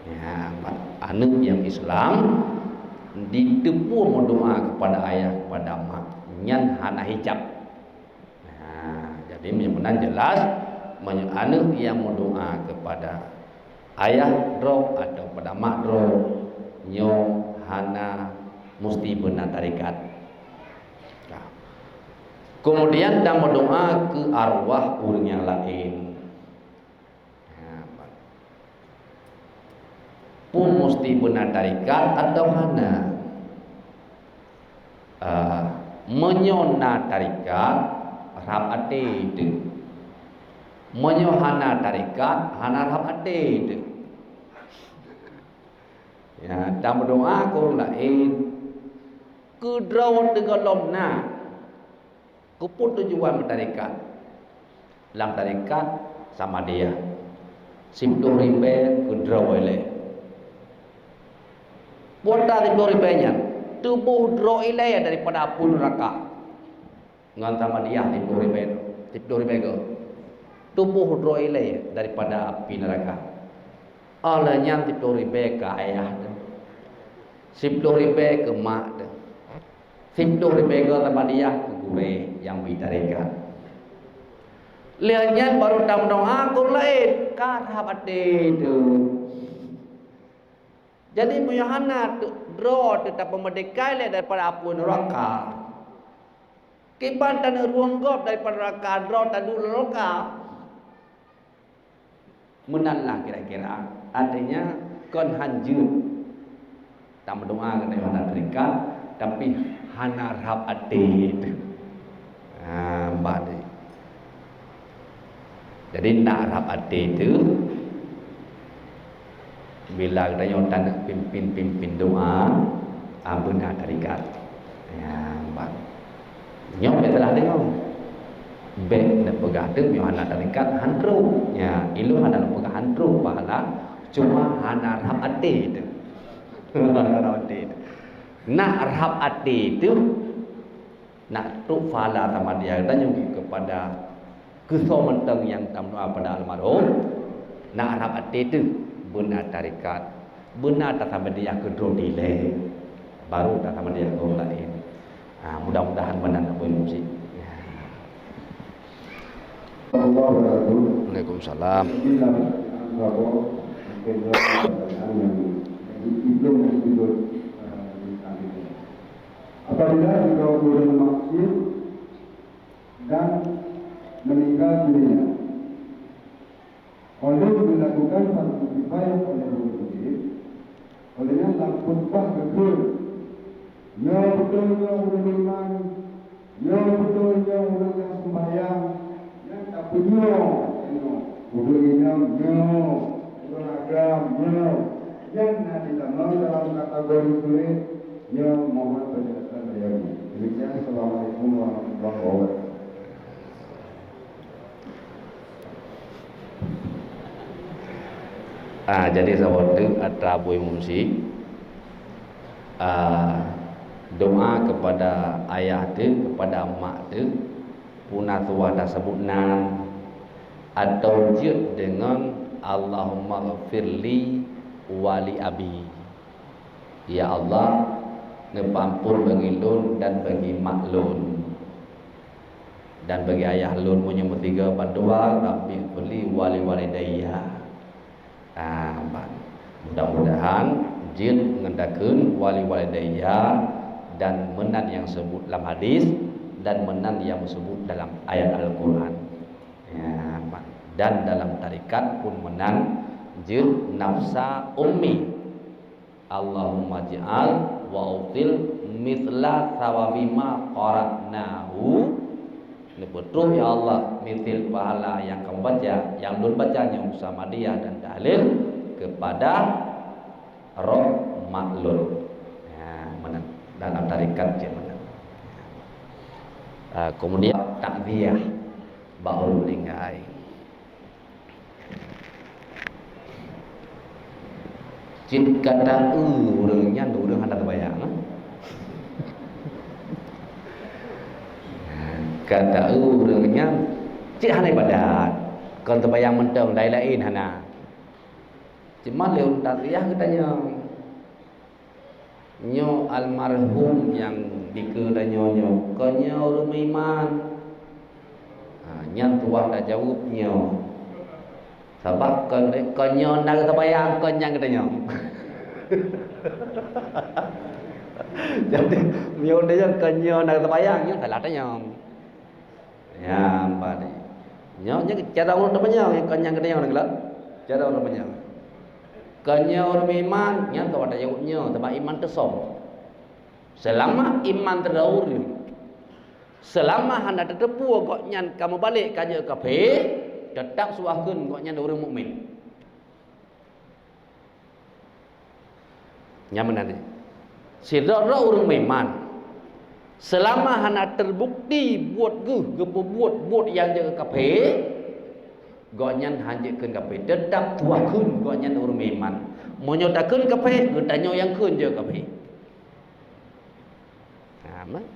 Ya, anak yang Islam ditepu berdoa kepada ayah kepada mak nyan hana hijab. Jadi memang jelas anak yang berdoa kepada ayah dro atau pada mak dro nyo hana mesti benar tarikat. Kemudian dan berdoa ke arwah orang yang lain, pun mesti benar tarikat atau hana menyona tarikat rap ate itu, menyohana tarikat hana rap ate itu. Ya, dan berdoa ke orang lain kedraw tegalomna kuput tujuan bertarikat dalam tarikat sama dia simpul ribe kedraw ile buat simpul ribenya tubuh draw ile daripada apun neraka ngan sama dia simpul ribe ke tubuh draw ile daripada api neraka alanya simpul ribe ke ayah simpul ribe ke mak simpul ribe ke sama dia ke gure yang bitarikat. Lihatnya baru tam doa aku lain karhab ade tu. Jadi Yohana draw tetap memerdekai daripada api neraka. Kiban tan ruang gop daripada neraka draw tadu neraka. Menanlah kira-kira artinya kon hanjut. Tak berdoa kepada Yohana terikat tapi hana rab ade tu. Balik. Jadi nak rab ade itu bila katanya tak nak pimpin doa benar tarikat. Ya, bang. Nyok telah dengar. Bek nak pegah tu nyo hana tarikat handro. Ya, ilu hana pegah handro pahala cuma hana rahap ati tu. Hana rahap ati tu. Nak rahap ati tu nak tu pahala sama dia katanya kepada kesomenteng yang tamdoa pada almarhum. Nak rahap ati tu benar tarikat. Benar tak sama dia kedua dile. Baru tak sama dia orang lain. Mudah-mudahan benar nak bermusik. Waalaikumsalam. Apabila engkau bermaksud dan meninggal dunia, oleh dilakukan satu kifayah oleh berwujud, olehnya dalam khutbah betul, ya betulnya orang iman, ya betulnya orang yang sembahyang, yang tak punya, orang inam, orang agama, yang nanti dalam kategori sulit, yang mohon penjelasan dari Ibu. Demikian, Assalamualaikum warahmatullahi wabarakatuh. Jadi sahabat ada boy musik doa kepada ayah tu, kepada mak tu punah tua dah sebut nan atau jud dengan Allahumma ghafirli wali abi. Ya Allah, nepampun bagi lun dan bagi mak lun dan bagi ayah lun punya bertiga berdoa rabbi ghafirli wali walidayya. Mudah-mudahan jin ngendakeun wali-walidayya dan menan yang sebut dalam hadis dan menan yang disebut dalam ayat Al-Quran. Ya, dan dalam tarikat pun menan jin nafsa ummi. Allahumma ja'al wa util mithla thawabima qara'nahu. Ini betul ya Allah, mitil pahala yang kamu baca, yang belum bacanya sama dia dan dalil kepada roh maklul. Ya, dalam tarikat je mana. Kemudian takziah baru meninggal. Cik kata urangnya urang hendak terbayang. Kata urangnya cik hana ibadat kon terbayang mentang lain-lain hana cuma leun takziah katanya nyo almarhum yang dikedanyo nyo konyo urang iman nyan tuah dah jawab nyo sebab konyo nak terbayang kon yang katanya jadi nyo dia konyo nak terbayang nyo salah tanya. Ya, balik. Nyonya cara orang namanya yang kanyang kedai orang gelap. Cara orang namanya. Kanya orang iman, nya tu ada jawabnya, sebab iman tersong. Selama iman terdaur, selama handa terdepu kok nyan kamu balik kaje kafe, tetap suahkeun kok nyan orang mukmin. Nyaman nanti. Sidara orang iman. Selama hana terbukti buat buat yang jaga kafe, gonyan hanjekeun kafe, tetap tuakeun gonyan urang iman. Monyotakeun kafe, getanyo yang keun jaga kafe.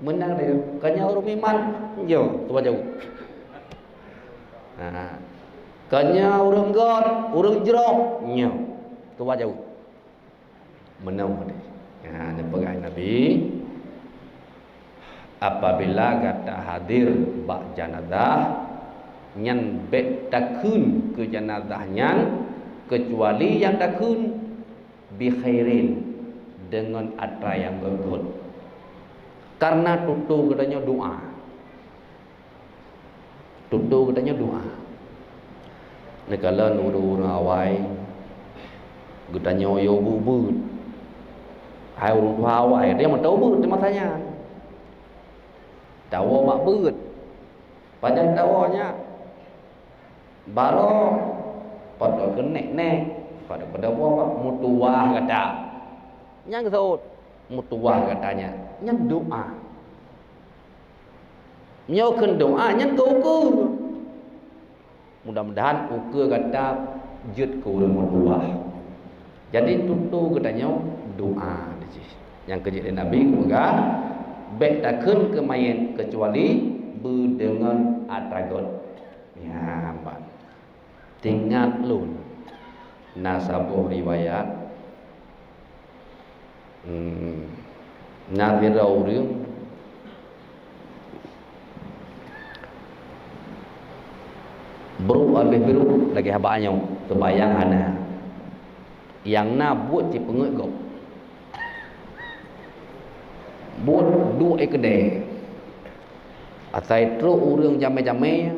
Menang dia, kanya urang iman, yo tua jauh. Kanya urang god, urang jerok, nyo tua jauh. Menang dia. Ni pegang Nabi. Apabila kata hadir bak janazah nyan bet takun ke janazah nyan kecuali yang takun bi khairin dengan atra yang bagus karena tutu katanya doa nekala nuru awai katanya yo bubut hai urang awai dia mau tahu dia matanya tawa mak beut padahal tawanya baru pada kenek-nek pada buat mutuah kata. Yang kesut mutuah katanya. Yang doa. Nyokan doa yang ukur. Mudah-mudahan ukur kata jut ke urang mutuah. Jadi tutu katanya doa. Yang kerja Nabi juga baik takkan ke mayat kecuali berdengan atagot. Ya, Pak. Tinggal lun nasabuh riwayat nazirau riung beru habis beru lagi habanya terbayang ana yang na buat ci pengut gop buat dua kedai asai tru urang jame-jame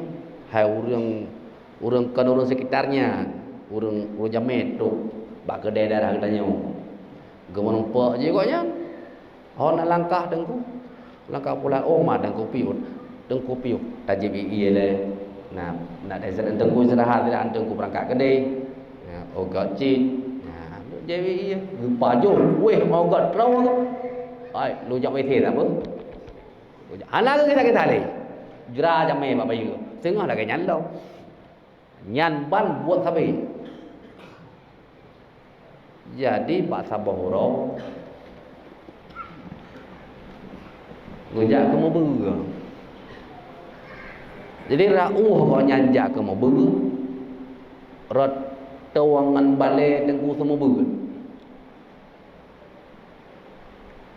hai urang kan urang sekitarnya urang jame tu bak kedai darah katanya gemon pak je koknya ho nak langkah pula oma dengku piut tajib ie le nah nak dah dengku istirahat tidak dengku berangkat kedai ya ogat cit nah jadi ie paju weh mau gat trau ai lu jak mai the apa ana ke kita le jera jame bak bayu tengah dah nyan đâu nyan ban buat sabi jadi Pak Sabohoro gojak ke mobil. Jadi rauh kau nyanjak ke mobil. Rot tawangan balik tengku semua mobil.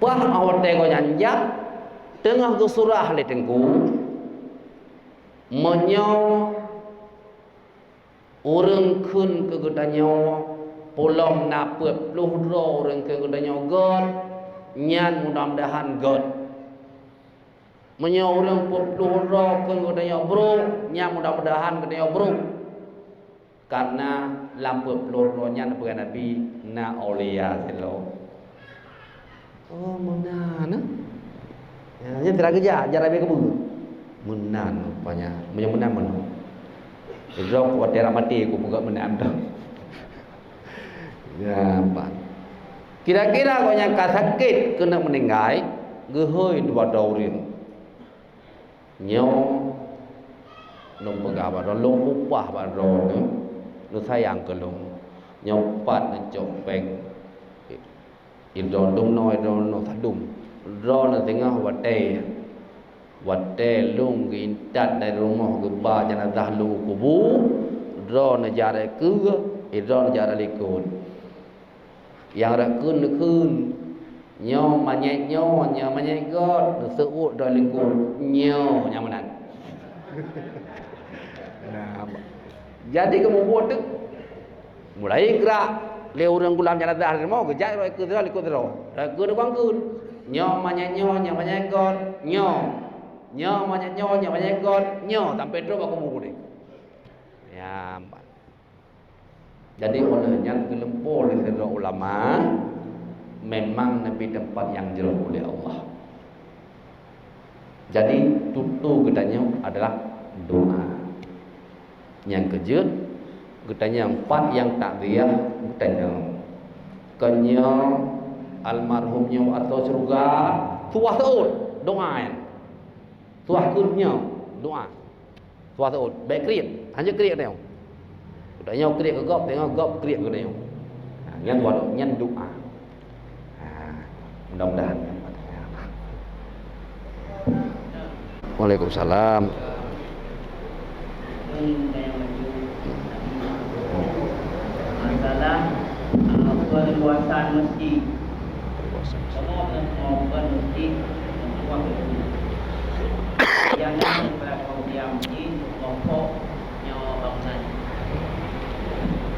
Pah awak kau nyanjak tengah ke surah le tengku. Menyo orang kun ke gedanya polom napet luhro orang ke gedanya god nyan mudah-mudahan god menyo orang put luhro ke gedanya bro nyan mudah-mudahan gedanya bro karena lampu luhro nyan bukan nabi na aulia selo oh menan ya nya tidak kerja jarabe ke bu menan rupanya menan mana Rok wadah mati aku buka menam dah. Ya, Pak. Kira-kira kau yang sakit kena meninggal, gehoi dua daurin. Nyo nong pegawai ron long upah ba ron nu sayang ke long. Nyo pat na copeng. Idon dum noi ron no thadum. Ron na tengah Wate lung gintat dari rumah ke ba jenazah lu kubur ron na jare ke ron jare likun yang rakun nyo manyet god seut ron likun nyo nyamanan nah jadi kamu buat tu mulai gerak le orang gulam jenazah mau kerja ro ke ron likun ro rakun bangkun nyo manyet god nyo manyet god nyo sampai terus aku mau ni ya jadi olehnya kelempur oleh ulama memang Nabi tempat yang jelas oleh Allah jadi tutu gedanya adalah doa yang kejut gedanya empat yang takziah gedanya kenya almarhumnya atau surga tuah taud doa tuah kunnya doa tuah taud baik kriat hanya kriat dia udah nhau kriat ke gop tengok gop kriat ke dia nyan doa nyan doa mudah-mudahan Waalaikumsalam masalah perluasan masjid semua perluasan masjid jangan berlaku diam di pokoknya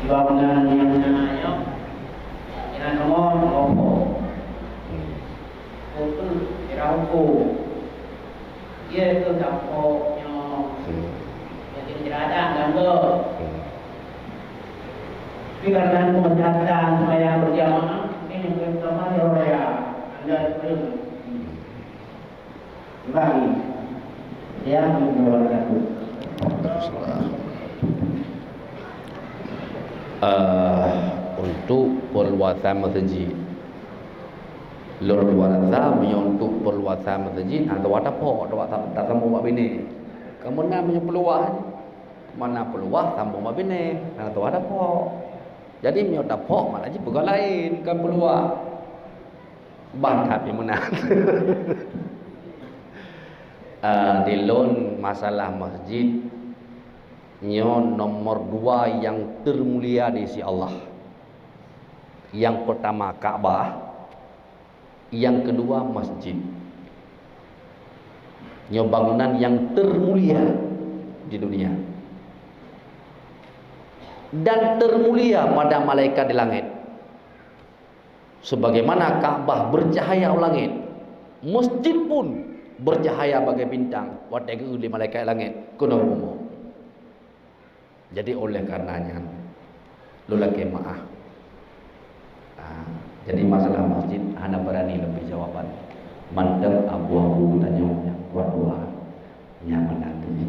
bangunan yang namanya yang nomor itu dirauku dia itu pokoknya yang tidak ada gambar tapi karena pemecatan supaya berjamaah ini yang pertama ya anda perlu bagi yang mengeluarkan untuk perluasan masjid. Luar untuk perluasan masjid ada wadah pok, tak sambung mak bini. Kamu nak punya peluang, mana peluang sambung mak bini, ada wadah pok. Jadi punya wadah pok malah je bukan lain kan peluang. Bantat yang mana? Di lon masalah masjid nyo nomor 2 yang termulia di sisi Allah. Yang pertama Ka'bah, yang kedua masjid. Nyo bangunan yang termulia di dunia dan termulia pada malaikat di langit. Sebagaimana Ka'bah bercahaya di langit, masjid pun bercahaya bagai bintang wadai di malaikat langit kuno umum. Jadi oleh karenanya lulake maaf. Jadi masalah masjid hana berani lebih jawaban. Mandek abu-abu tanya yang kuat-kuat nyaman nanti.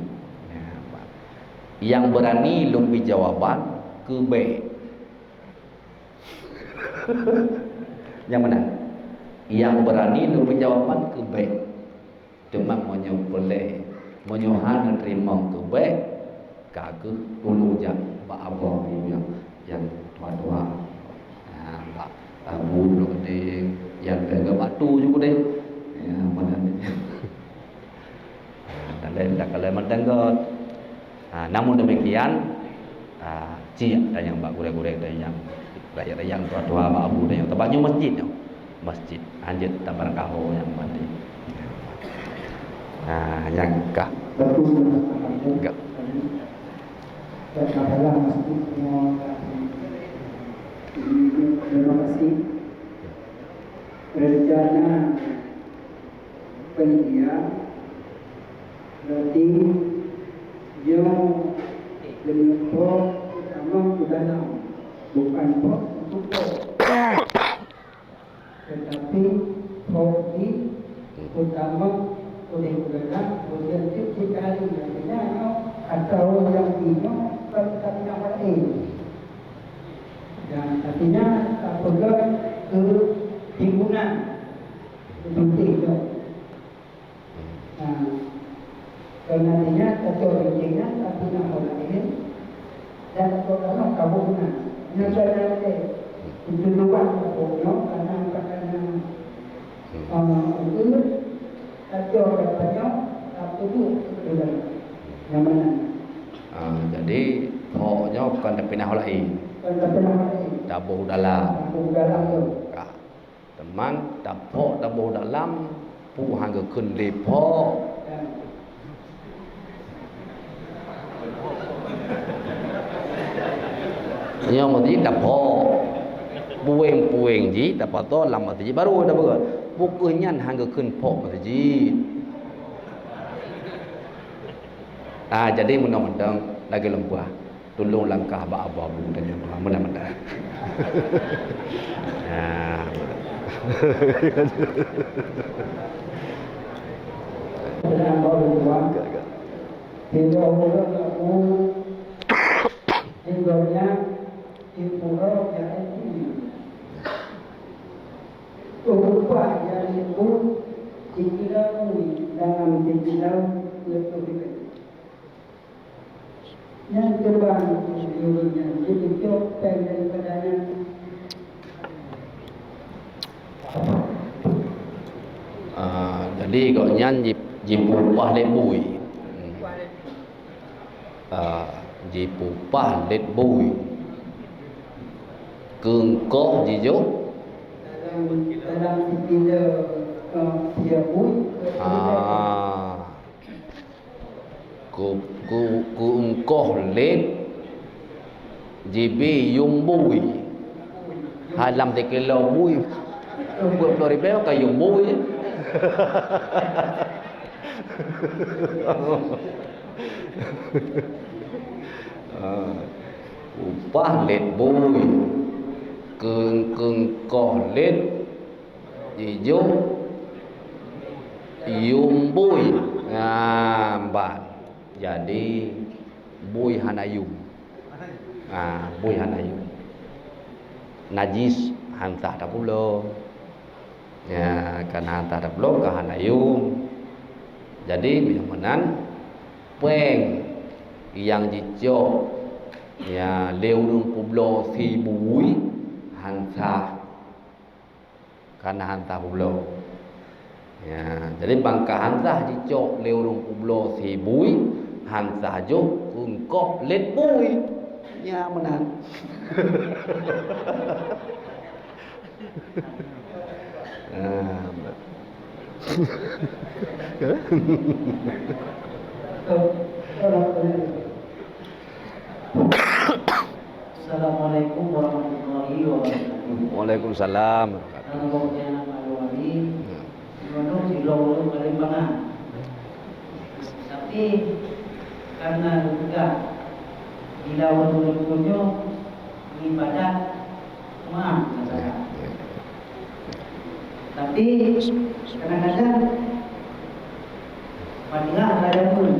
Yang berani lebih jawaban ke B. Yang mana? Yang berani lebih jawaban ke B. Cuma monyo boleh monyo hana terima ke B. Kaku dulu jam ba abang yang tua-tua. Ba abu dulu gede yang ke batu juga deh. Ya mana ni. Dan lain dah kalau mendengar. Namun demikian ciak dan yang bak gurek-gurek dan yang rakyat yang tua-tua ba abu dan yang tempatnya masjid tu. Masjid anjit tabar kaho yang mandi. Yang kah? Enggak. Masalah masjid semua. Terima kasih. Rencana pendidikan berarti yang lebih utama ke dalam, bukan untuk tetapi hobi utama oleh dalam kemudian sekali nantinya atau yang ini perkara lain. Dan artinya apabila ke timbunan penting itu. Nantinya atau pentingnya artinya orang ini dan kalau kabunan negara itu luar pokoknya karena itu atau katanya apa itu yang mana? Jadi pokoknya bukan pindah lain. Dabuh dalam. Teman dabuh dalam pu hangga kun lepo. Yang mesti dabuh. Puing-puing ji dapat to lam mesti baru dah buat. Bukunya hangga kun pok mesti. Jadi mudah-mudahan lagi lempah. Tolong langkah abu-abu dan yang mana-mana. Dalam bawah hingga umur aku hingga impuro yang ini upah yang itu dikira dalam dikira itu yang terbang seluruhnya jadi copeng daripadanya jadi kau nyanyi jipupah lebui jipupah lebui kengkok jijo dalam dikira dia bui ku engkoh let jibi yung bui halam te kilo bui buat Floribel ka yung bui upah let bui kengkoh let jijo yung bui ngamban. Jadi bui hanayum. Bui hanayum. najis hantah dah pula. Ya, kan hantah dah pula ke hanayum. Jadi biaman peng yang dicok ya leu publo si bui hantah karena hantah publo. Ya, jadi bangka hantah dicok leu publo si bui hantah jo ungkok let bui. Ya menan. Assalamualaikum warahmatullahi wabarakatuh. Waalaikumsalam. Nangoknya Malwali, gimana silong Kalimbangan. Tapi karena juga bila waktu-waktunya ibadah maaf saya. Tapi kadang-kadang Fatihah ada pun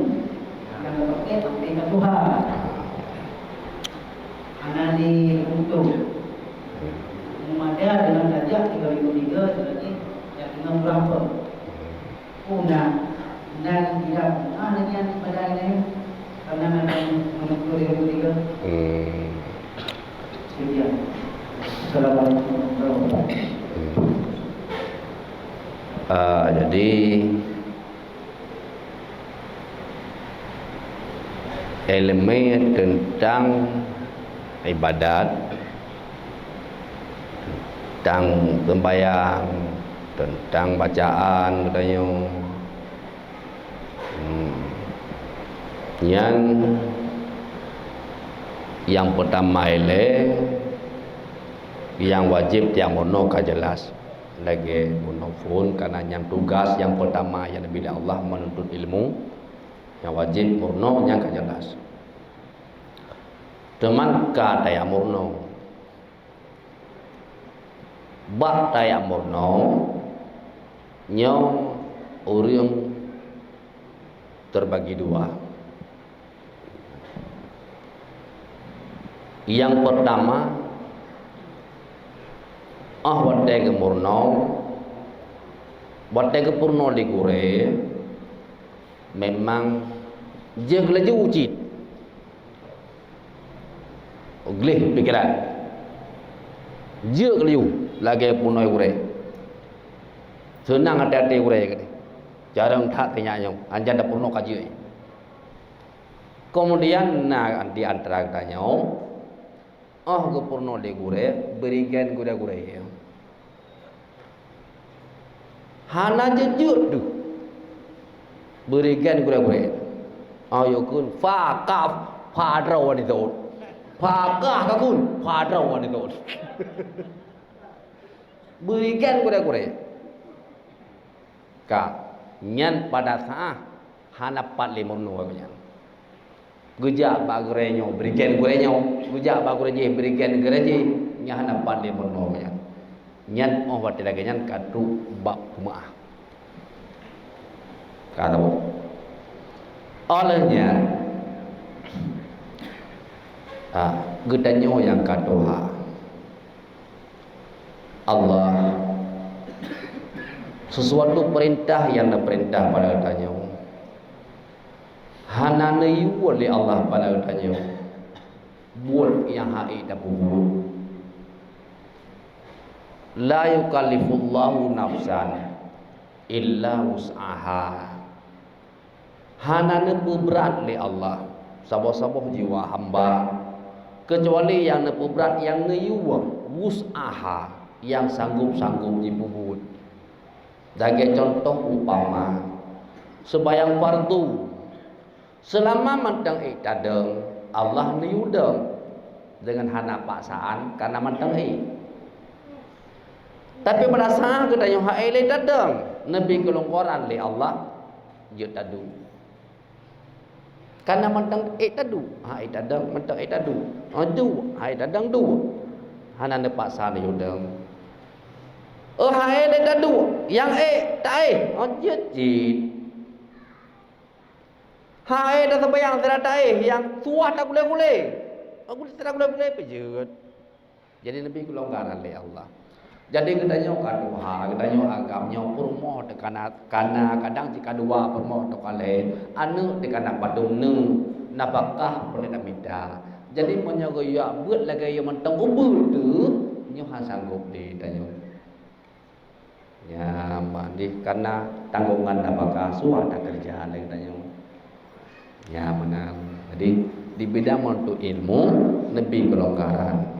akan pakai sampai ke Tuhan. Anani untuk memadai dengan darjah 3,3 berarti yang tinggal berapa? Punah dan tidak dengan pada ini karena ada menentu 3,3. Sekian. Assalamualaikum warahmatullahi wabarakatuh. Jadi elemen tentang ibadat, tentang sembahyang, tentang bacaan katanya yang pertama yang wajib yang mono ka jelas lagi munafun karena yang tugas yang pertama yang bila Allah menuntut ilmu yang wajib murno yang ka jelas teman ka daya murno bak daya murno nyong orang terbagi dua. Yang pertama wadai murno wadai purno digure memang jeglaju ucit glih pikiran jeglaju lagi purno gure senang hati-hati gure kata jarang tak tanya nyong anjan dah purno kaji kemudian di antara tanya ke purno de gure berikan gure-gure hana jejut tu berikan gure-gure ayokun faqaf fadraw ni tu faqah kakun fadraw ni tu berikan gure-gure ka nyan pada sah hana pat limurno kanyan gujak bagrenyo berikan gurenyo gujak bagrenyo berikan gereji nya hana pat limurno kanyan nyan wat lagi nyan katu bak kumaah kado olehnya gedanyo yang kadoha Allah sesuatu perintah yang diperintah pada tanya hana nayu oleh Allah pada tanya buat yang hai dah buat la yukallifullahu nafsan illa wus'aha hana nepu berat oleh Allah sabah-sabah jiwa hamba kecuali yang nepu berat yang nayu wus'aha yang sanggup-sanggup dibubut. Sebagai contoh umpama sembahyang fardu selama mentang tadeng Allah niudeng dengan hana paksaan karena mentang tapi pada saat kita yang haile tadeng nabi kelongkoran li Allah je tadu karena mentang tadu tadeng mentang tadu adu tadeng du hana ne paksaan niudeng hai dah dua yang tak jejit hai dah sembahyang tidak tak yang tuah tak boleh aku tidak boleh pejut Jadi lebih kelonggaran oleh Allah. Jadi katanya kan Tuhan, katanya agamnya permoh dekana kadang jika dua permoh dekale anu dekana padung nu nabakah boleh namida. Jadi menyogoya buat lagi yang mentang ubur tu nyo sanggup di tanya. Ya mandi karena tanggungan nabakah suara kerja lagi tanya. Ya benar. Jadi di bidang untuk ilmu lebih kelonggaran.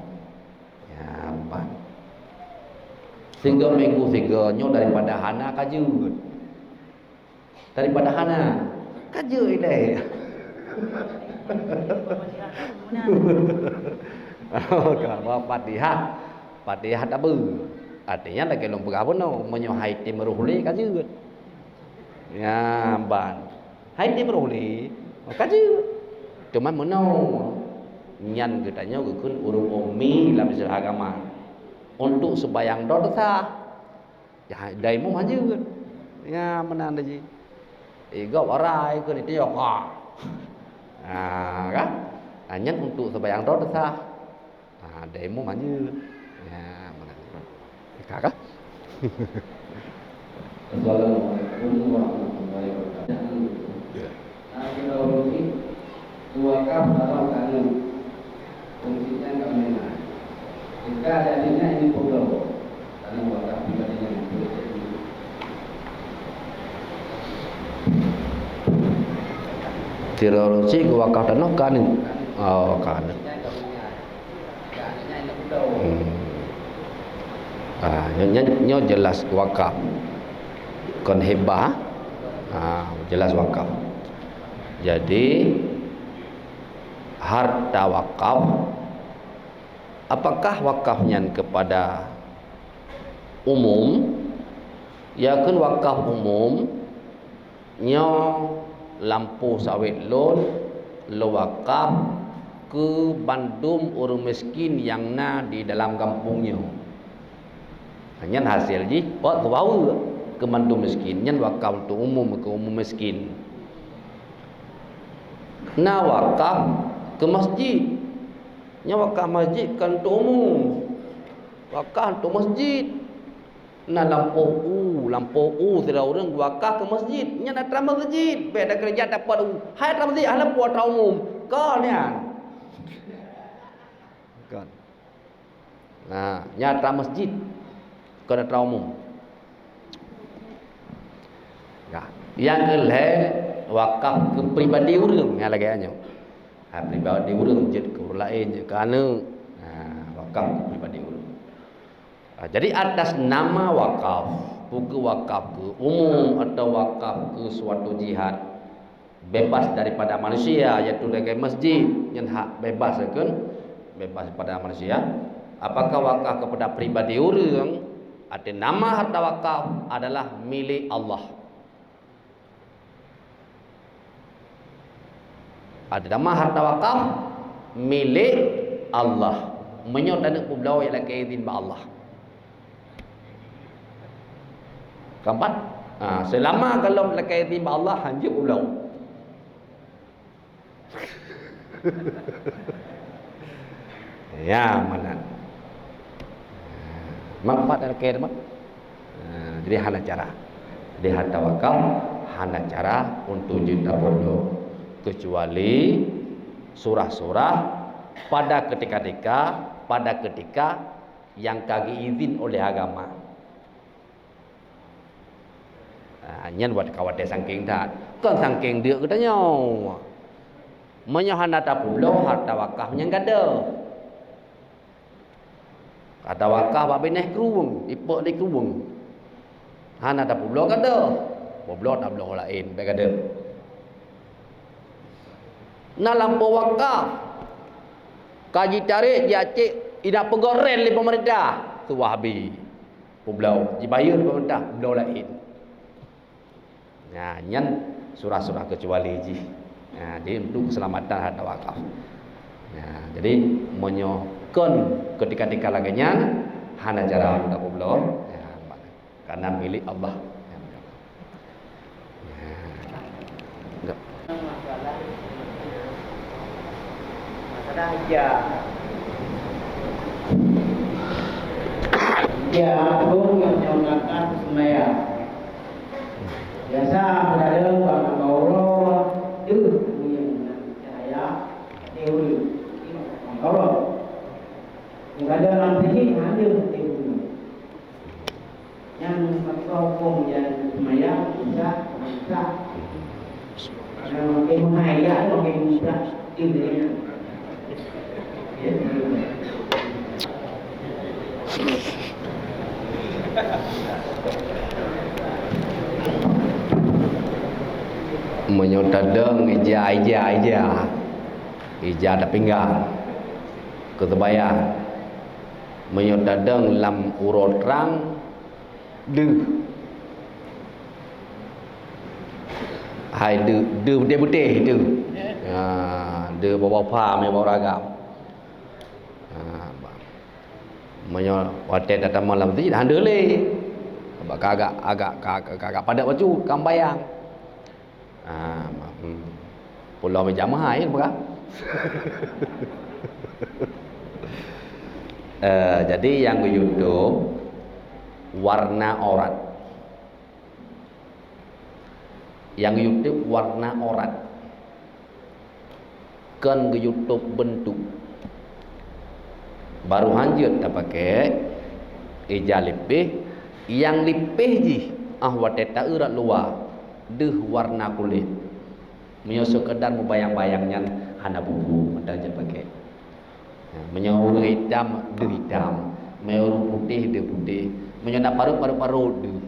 Ya apa? Sehingga minggu nyo daripada hana kaju. Daripada hana kaju ini. Kalau Fatihah apa? Artinya lagi lom berapa no menyohai tim rohli kaju. Ya ban. Hai tim rohli kaju. Cuma meno nyan katanya gukun urung ummi dalam istilah agama. Untuk sebayang dosa ya daimu maju ya mana lagi gop orai ke itu ya kan hanya untuk sebayang dosa daimu maju ya mana kakak Assalamualaikum warahmatullahi wabarakatuh. Kita urusi wakaf atau kanun fungsinya kemana? Jika ada ini perlu karena wakaf pribadinya boleh jadi. Tirorosi ke wakaf tanah kan? Oh kan. Nyo jelas wakaf. Kon hibah, jelas wakaf. Jadi harta wakaf. Apakah wakafnya kepada umum? Ya kan wakaf umum nyo lampu sawit lon lo wakaf ke bandum orang miskin yang na di dalam kampungnya. Hanya hasil ji buat bawa ke bandum miskin nyen wakaf untuk umum ke umum miskin. Na wakaf ke masjid. Nya wakaf masjid kan untuk umum. Wakaf untuk masjid. Na lampu tidak orang wakaf ke masjid. Nya nak terima masjid. Beda kerja dapat hai terima masjid lampu atau umum. Kau ni kan. Nah, nya terima masjid. Kau nak umum. Ya. Yang kelih wakaf ke pribadi orang yang lagi anyo. Pribadi orang jet ke orang lain je kerana wakaf pribadi orang. Jadi atas nama wakaf, bukan wakaf ke umum atau wakaf ke suatu jihad bebas daripada manusia, iaitu dekat masjid yang hak bebas kan, bebas daripada manusia. Apakah wakaf kepada pribadi orang? Ada nama harta wakaf adalah milik Allah. Ada nama harta wakaf milik Allah. Menyot dan pulau yang lagi izin ba Allah. Keempat, selama kalau lagi izin ba Allah hanya pulau. Ya mana? Manfaat lagi mak. Jadi hana cara. Jadi harta wakaf hana cara untuk juta pulau. Kecuali surah-surah pada ketika yang kagi izin oleh agama. Nyan buat kawat sangking dah. Kan sangking dia katanya. Menyohana tapulo harta wakafnya enggak ada. Harta wakaf abineh keruwung, ipok di keruwung. Hana tapulo enggak ada. Boblok tak boleh lain baik ada. Na lampu wakaf kaji tarik dia cik tidak pegorel di pemerintah tu wahabi pulau dibayar pemerintah pulau lain. Nah nyan surah-surah kecuali ji. Nah dia untuk keselamatan harta wakaf. Nah jadi menyokon ketika laganya hana cara untuk pulau ya, karena milik Allah. Ya. Masalah hijab. dia agung yang menyatakan semaya. Biasa berada pada Allah itu yang cahaya teori. Kalau berada dalam sini hanya teori. Yang sokong yang semaya bisa. Yang mahaya yang bisa ini. Menyotadeng ija ada pinggang ketebayang menyotadeng lam urut rang de hai de putih de de bawa pha me bawa ragam menyo hotel datang malam tu dah ada le agak padat baju kambayang pulau meja mahal kan bukan? Jadi yang di YouTube warna orat. Yang YouTube warna orat. Kan di YouTube bentuk. Baru hanjut tak pakai ija lipih, yang lipih ji wateta urat luar. Deh warna kulit menyusul kedar membayang-bayangnya hana bubu ada je pakai menyuruh hitam deh hitam menyuruh putih deh putih menyuruh paru deh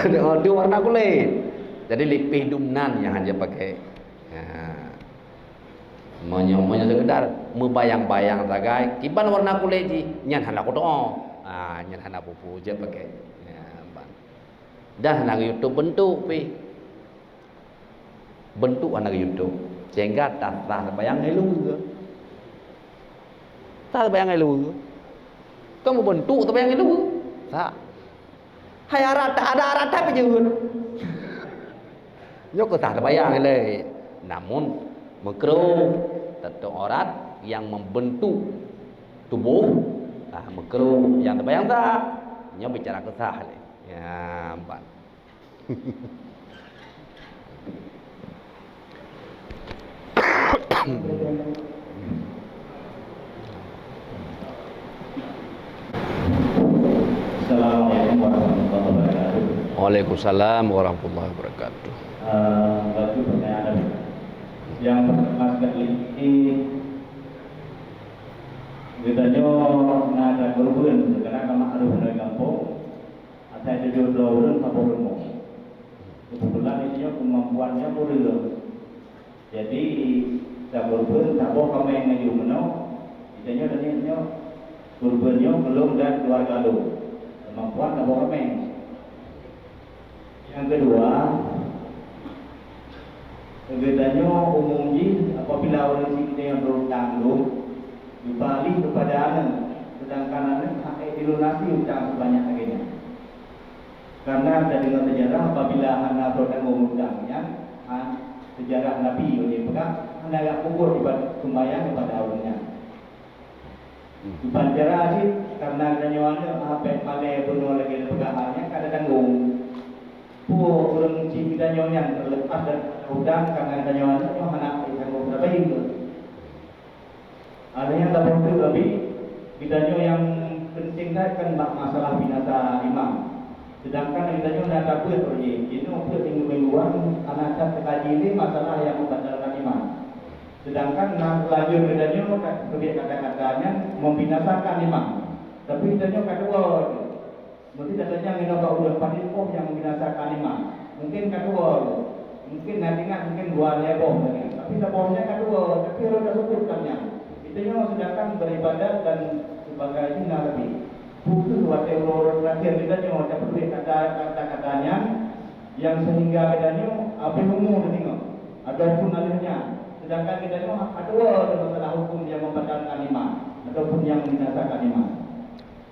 deh warna kulit jadi lipih dumnan yang hanya pakai menyusul kedar membayang-bayang tagai kiban warna kulit ji nyan hana kodoh nyan hana bubu je pakai dah nak YouTube bentuk anak YouTube sehingga tak bayang elu ke tak bayang elu ke kamu bentuk tak bayang elu tak hai arat tak ada arat tapi jeun nyok tak bayang le namun makro tentu orat yang membentuk tubuh makro yang terbayang tak nyok bicara kesah le ya empat. Assalamualaikum warahmatullahi wabarakatuh. Waalaikumsalam warahmatullahi wabarakatuh. Bagi pertanyaan yang pertama sekali ini ditanya ada korban karena kama ada dari kampung saya jujur dulu apa belum kebetulan ini kemampuannya mudah jadi saya korban tak boleh kami yang ngaju menau ditanya tadinya korbannya belum dan keluarga lu kemampuan tak boleh kami yang kedua ditanya umumnya apabila orang sini yang berutang dibalik kepada anak sedangkan anak hak dilunasi utang sebanyak akhirnya karena ada dengan sejarah apabila anak berutang mengutangnya sejarah Nabi ini pegang anak yang kubur sembahyang kepada awalnya bukan sejarah sih karena adanya anak apa malai bunuh lagi pegangannya kada tanggung orang cinta nyonya terlepas dan hutang karena adanya anak yang anak tanggung berapa itu ada yang tak perlu lebih bidanya yang penting kan masalah binasa imam sedangkan bidanya nak takut pergi itu untuk minggu-mingguan anak terkaji ini masalah yang membatalkan imam sedangkan nak lanjut bidanya lebih kata-katanya membinasakan imam tapi bidanya kedua mesti datanya nginokau udah padilpoh yang membinasakan imam mungkin kedua mungkin nanti mungkin dua leboh tapi lebohnya kedua tapi orang sebutkannya itunya sedangkan beribadat dan sebagainya lebih butuh waktu orang terakhir kita cuma perlu kata-katanya yang sehingga bedanya apa umum tengok ataupun alihnya sedangkan kita cuma ada masalah hukum yang membatalkan imam ataupun yang membinasakan imam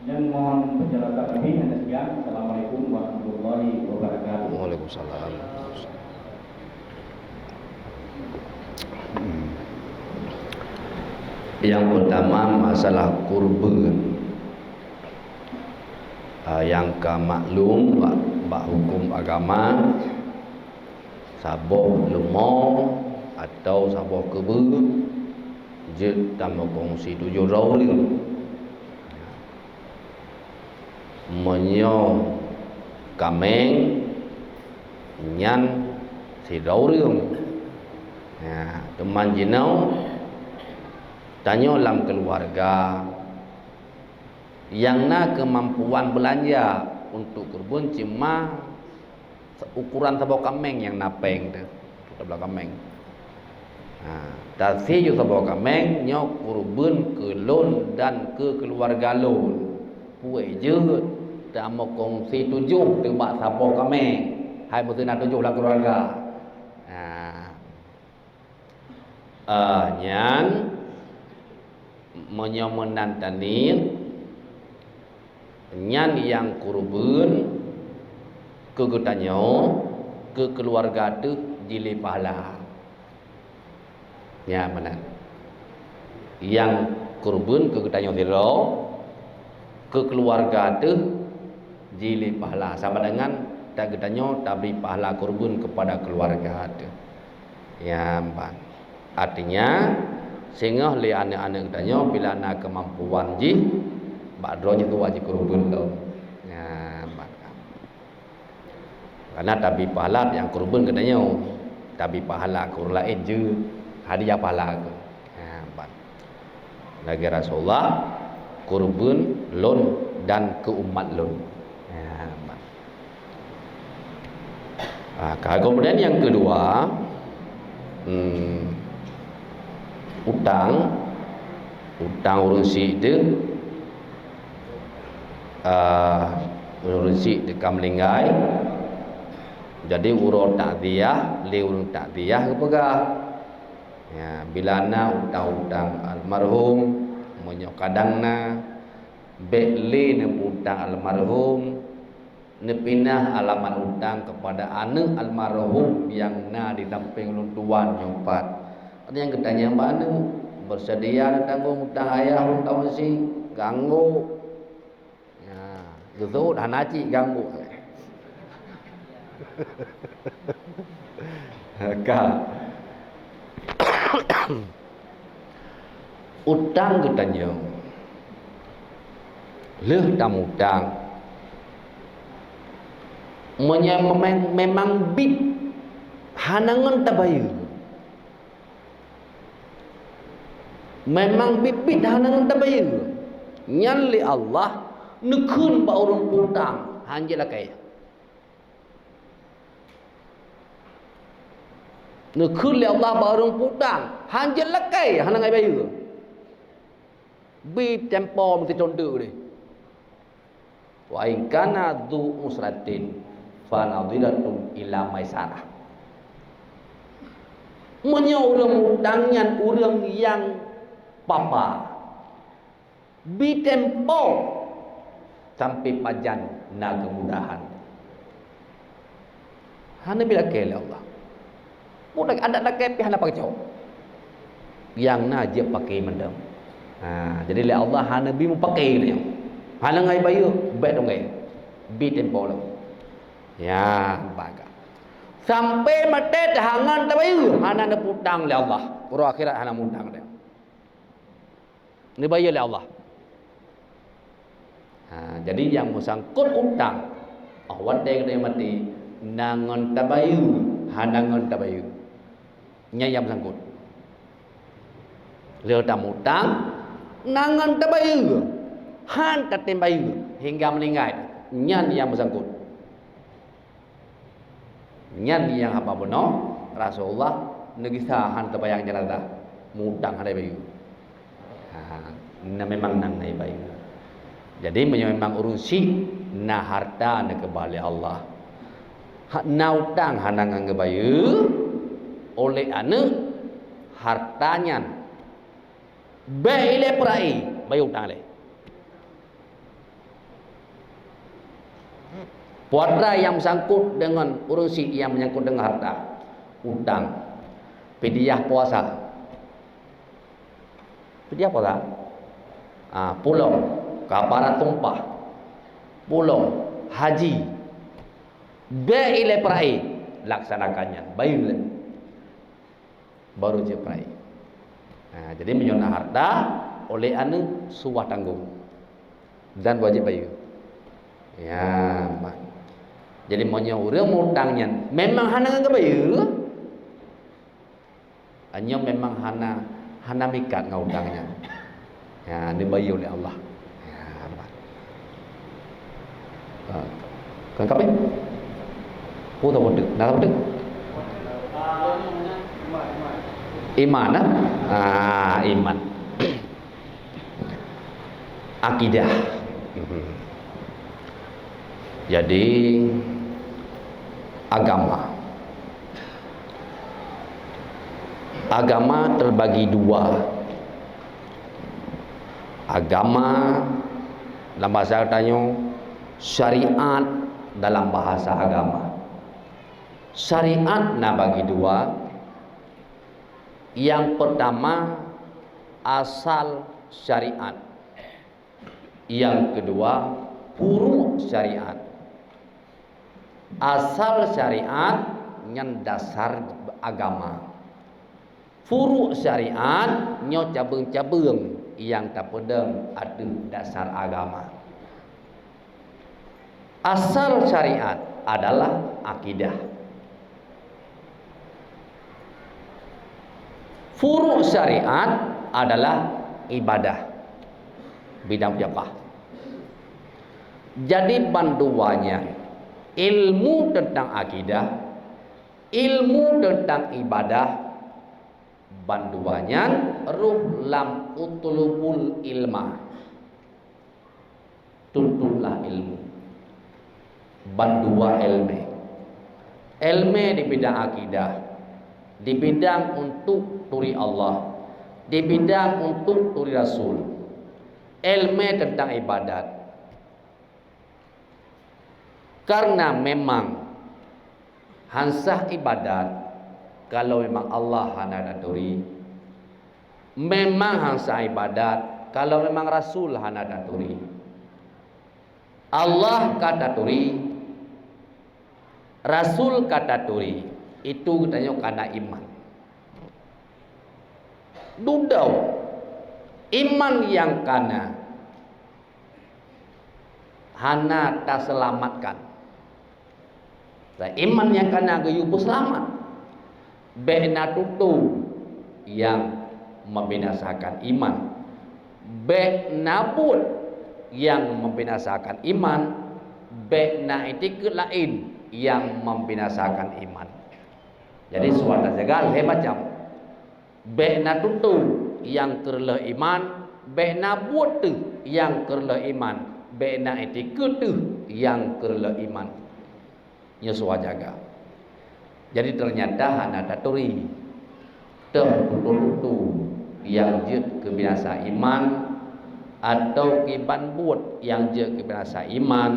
dan mohon penjelasan lebih hanya sekian. Assalamualaikum warahmatullahi wabarakatuh. Waalaikumsalam. Yang pertama masalah kurban. Yang ke maklum bak hukum agama saboh lemah atau saboh kebe je tama kongsi 7 rauh menyo kameng nyan si rau riung teman jinau tanya dalam keluarga yang na kemampuan belanja untuk kurban cuma ukuran sabau kameng yang napeng tu sabau kameng. Tapi juga sabau kameng nyo kurban ke lon dan ke keluarga lon. Puai je tak mau kongsi 7 tebak sabau kameng. Hai mesti nak 7 lah keluarga. Nyan menyomenan tanir nyan yang kurban ke getanyo ke keluarga tu jili pahala ya mana yang kurban ke getanyo siro ke keluarga tu jili pahala sama dengan tak getanyo tak beri pahala kurban kepada keluarga tu ya bang artinya sehingga li anak-anak getanyo bila nak kemampuan ji badro itu wajib kurban tu. Ya, karena tabi pahala yang kurban katanya tabi pahala kur lain je hadiah pahala ke. Ya, lagi Rasulullah kurban lon dan ke umat lon. Ya, kemudian yang kedua utang urusi itu urusi dekat melinggai jadi urut takziah li urut takziah ke pegah ya bila na utang almarhum monyo kadangna beli ne utang almarhum ne pindah alamat utang kepada anak almarhum yang na di samping luntuan nyompat ada yang ketanya mana bersedia tanggung utang ayah utang si ganggu gitu dah naci ganggu utang katanya leh tam utang memang bib hanangan tabayu memang bibit hanangan tabayu nyan li Allah nekun ba orang putang hanjela kaya nekun li Allah ba orang putang hanjela kaya hanang ai bayu bi tempo mesti condu ni wa in kana dzu usratin fa nadhiratun ila maisarah menyo urang utangnya urang yang papa bi tempo sampai pajan na kemudahan. Hana bila kele Allah. Mudah ada nak kepi hana pakai jauh. Yang na je pakai mendam. Jadi le Allah hana bi mu pakai dia. Hana ngai bayu bet dong ngai. Bi tempo lo. Ya baga. Sampai mate hangan ta bayu hana na putang le Allah. Uru akhirat hana mundang dia. Ni bayu le Allah. Jadi yang musangkut utang awat dia mati nangon tabayu hanangon tabayu nya yang sangkut leo tam utang nangon tabayu han tatem bayu hingga meninggal nya yang bersangkut nya yang apa benar Rasulullah negisa han tabayang jalada mutang hadai bayu memang nang nai bayu. Jadi memang urusi na harta na kebali Allah. Na utang hanangan kebayu oleh ane hartanya baile perai bayu utang le. Puadra yang sangkut dengan urusi yang menyangkut dengan harta utang, pidiah puasa. Dia apa tak? Pulau kapara tumpah, pulau haji, beile perai laksanakannya, baru je perai. Jadi menyona harta oleh anu suah tanggung dan wajib bayu. Ya, jadi menyora mutangnya memang hana ke bayu. Hanya memang hana mikat ngautangnya. Ya, dibayar oleh Allah. Ya, kan kape? Putar bodoh, nak bodoh. Iman, iman. Akidah. Jadi agama terbagi dua. Agama dalam bahasa katanya syariat dalam bahasa agama. Syariat bagi dua. Yang pertama asal syariat. Yang kedua furu' syariat. Asal syariat yang dasar agama. Furu' syariat nyo cabang-cabang yang tak pedang ada dasar agama. Asal syariat adalah akidah. Furu' syariat adalah ibadah, bidang fiqh. Jadi banduannya ilmu tentang akidah, ilmu tentang ibadah, banduannya ruh lam utlubul ilma, tuntutlah ilmu. Bandua ilmu di bidang akidah, di bidang untuk turi Allah, di bidang untuk turi Rasul, ilmu tentang ibadat. Karena memang hansah ibadat, kalau memang Allah hana turi, memang hansah ibadat kalau memang Rasul hana turi. Allah kata turi, Rasul kata turi, itu katanya karena iman. Dudau iman yang kana hana tak selamatkan. Iman yang kana gayubu selamat. Bena tutu yang membinasakan iman. Bena pun yang membinasakan iman. Bena itikut lain yang membinasakan iman. Jadi suara jaga le macam bena tutu yang kerle iman, bena buat tu yang kerle iman, bena itikut tu yang kerle iman. Nya suara jaga. Jadi ternyata hana taturi tertutu yang je kebinasa iman, atau kiban buat yang je kebinasa iman,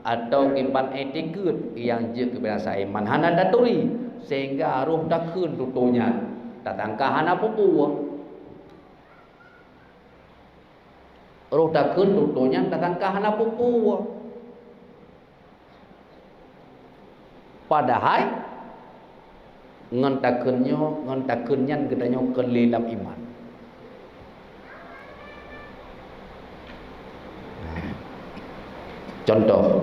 atau kiban etikut yang je kebinasa iman. Hana taturi sehingga roh takun tutunya tatangka hana pupu. Roh takun tutunya tatangka hana pupu. Padahal ngentakunnya katanya kelilam iman. Contoh.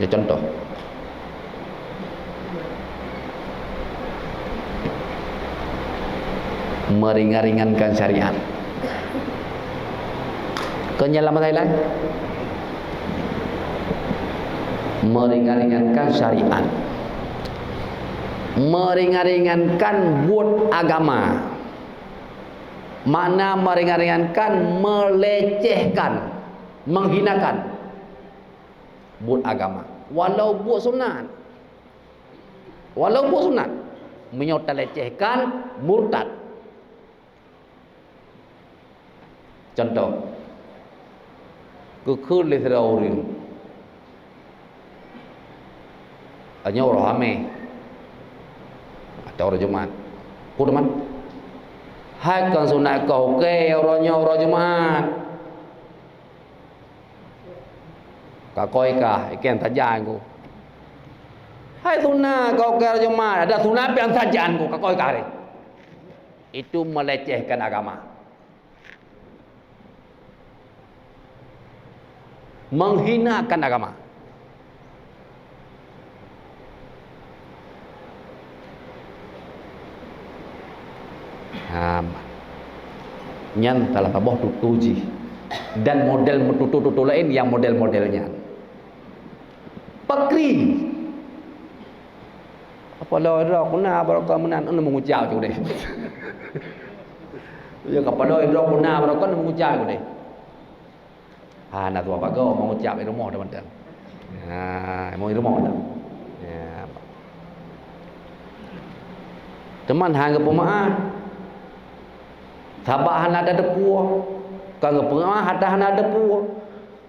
Ya contoh. Meringan-ringankan syariat. Kenyalaman Thailand. Meringan-ringankan syariat, meringan-ringankan buat agama. Makna meringan-ringankan melecehkan, menghinakan buat agama. Walau buat sunat, menyota lecehkan murtad. Contoh, kekul Israel hanya orang Hame atau orang Jumat, Kurman Hai kan sunat kau ke orang jemaat. Kakoi kah ikan tajaan ku. Hai sunat kau ke orang jemaat, ada sunat yang tajaan ku kakoi kah ni. Itu melecehkan agama. Menghinakan agama. Nyan telah tabah tutuji dan model tutu lain yang model-modelnya pakri apa lah kuna baraka menan anu mengucap tu deh ya kepada idra kuna baraka anu mengucap tu deh nak tu apa kau mengucap di rumah teman-teman mau di rumah dah ya teman hang ke pemaaf sabah hana ada depuh kalau pemaaf hana ada depuh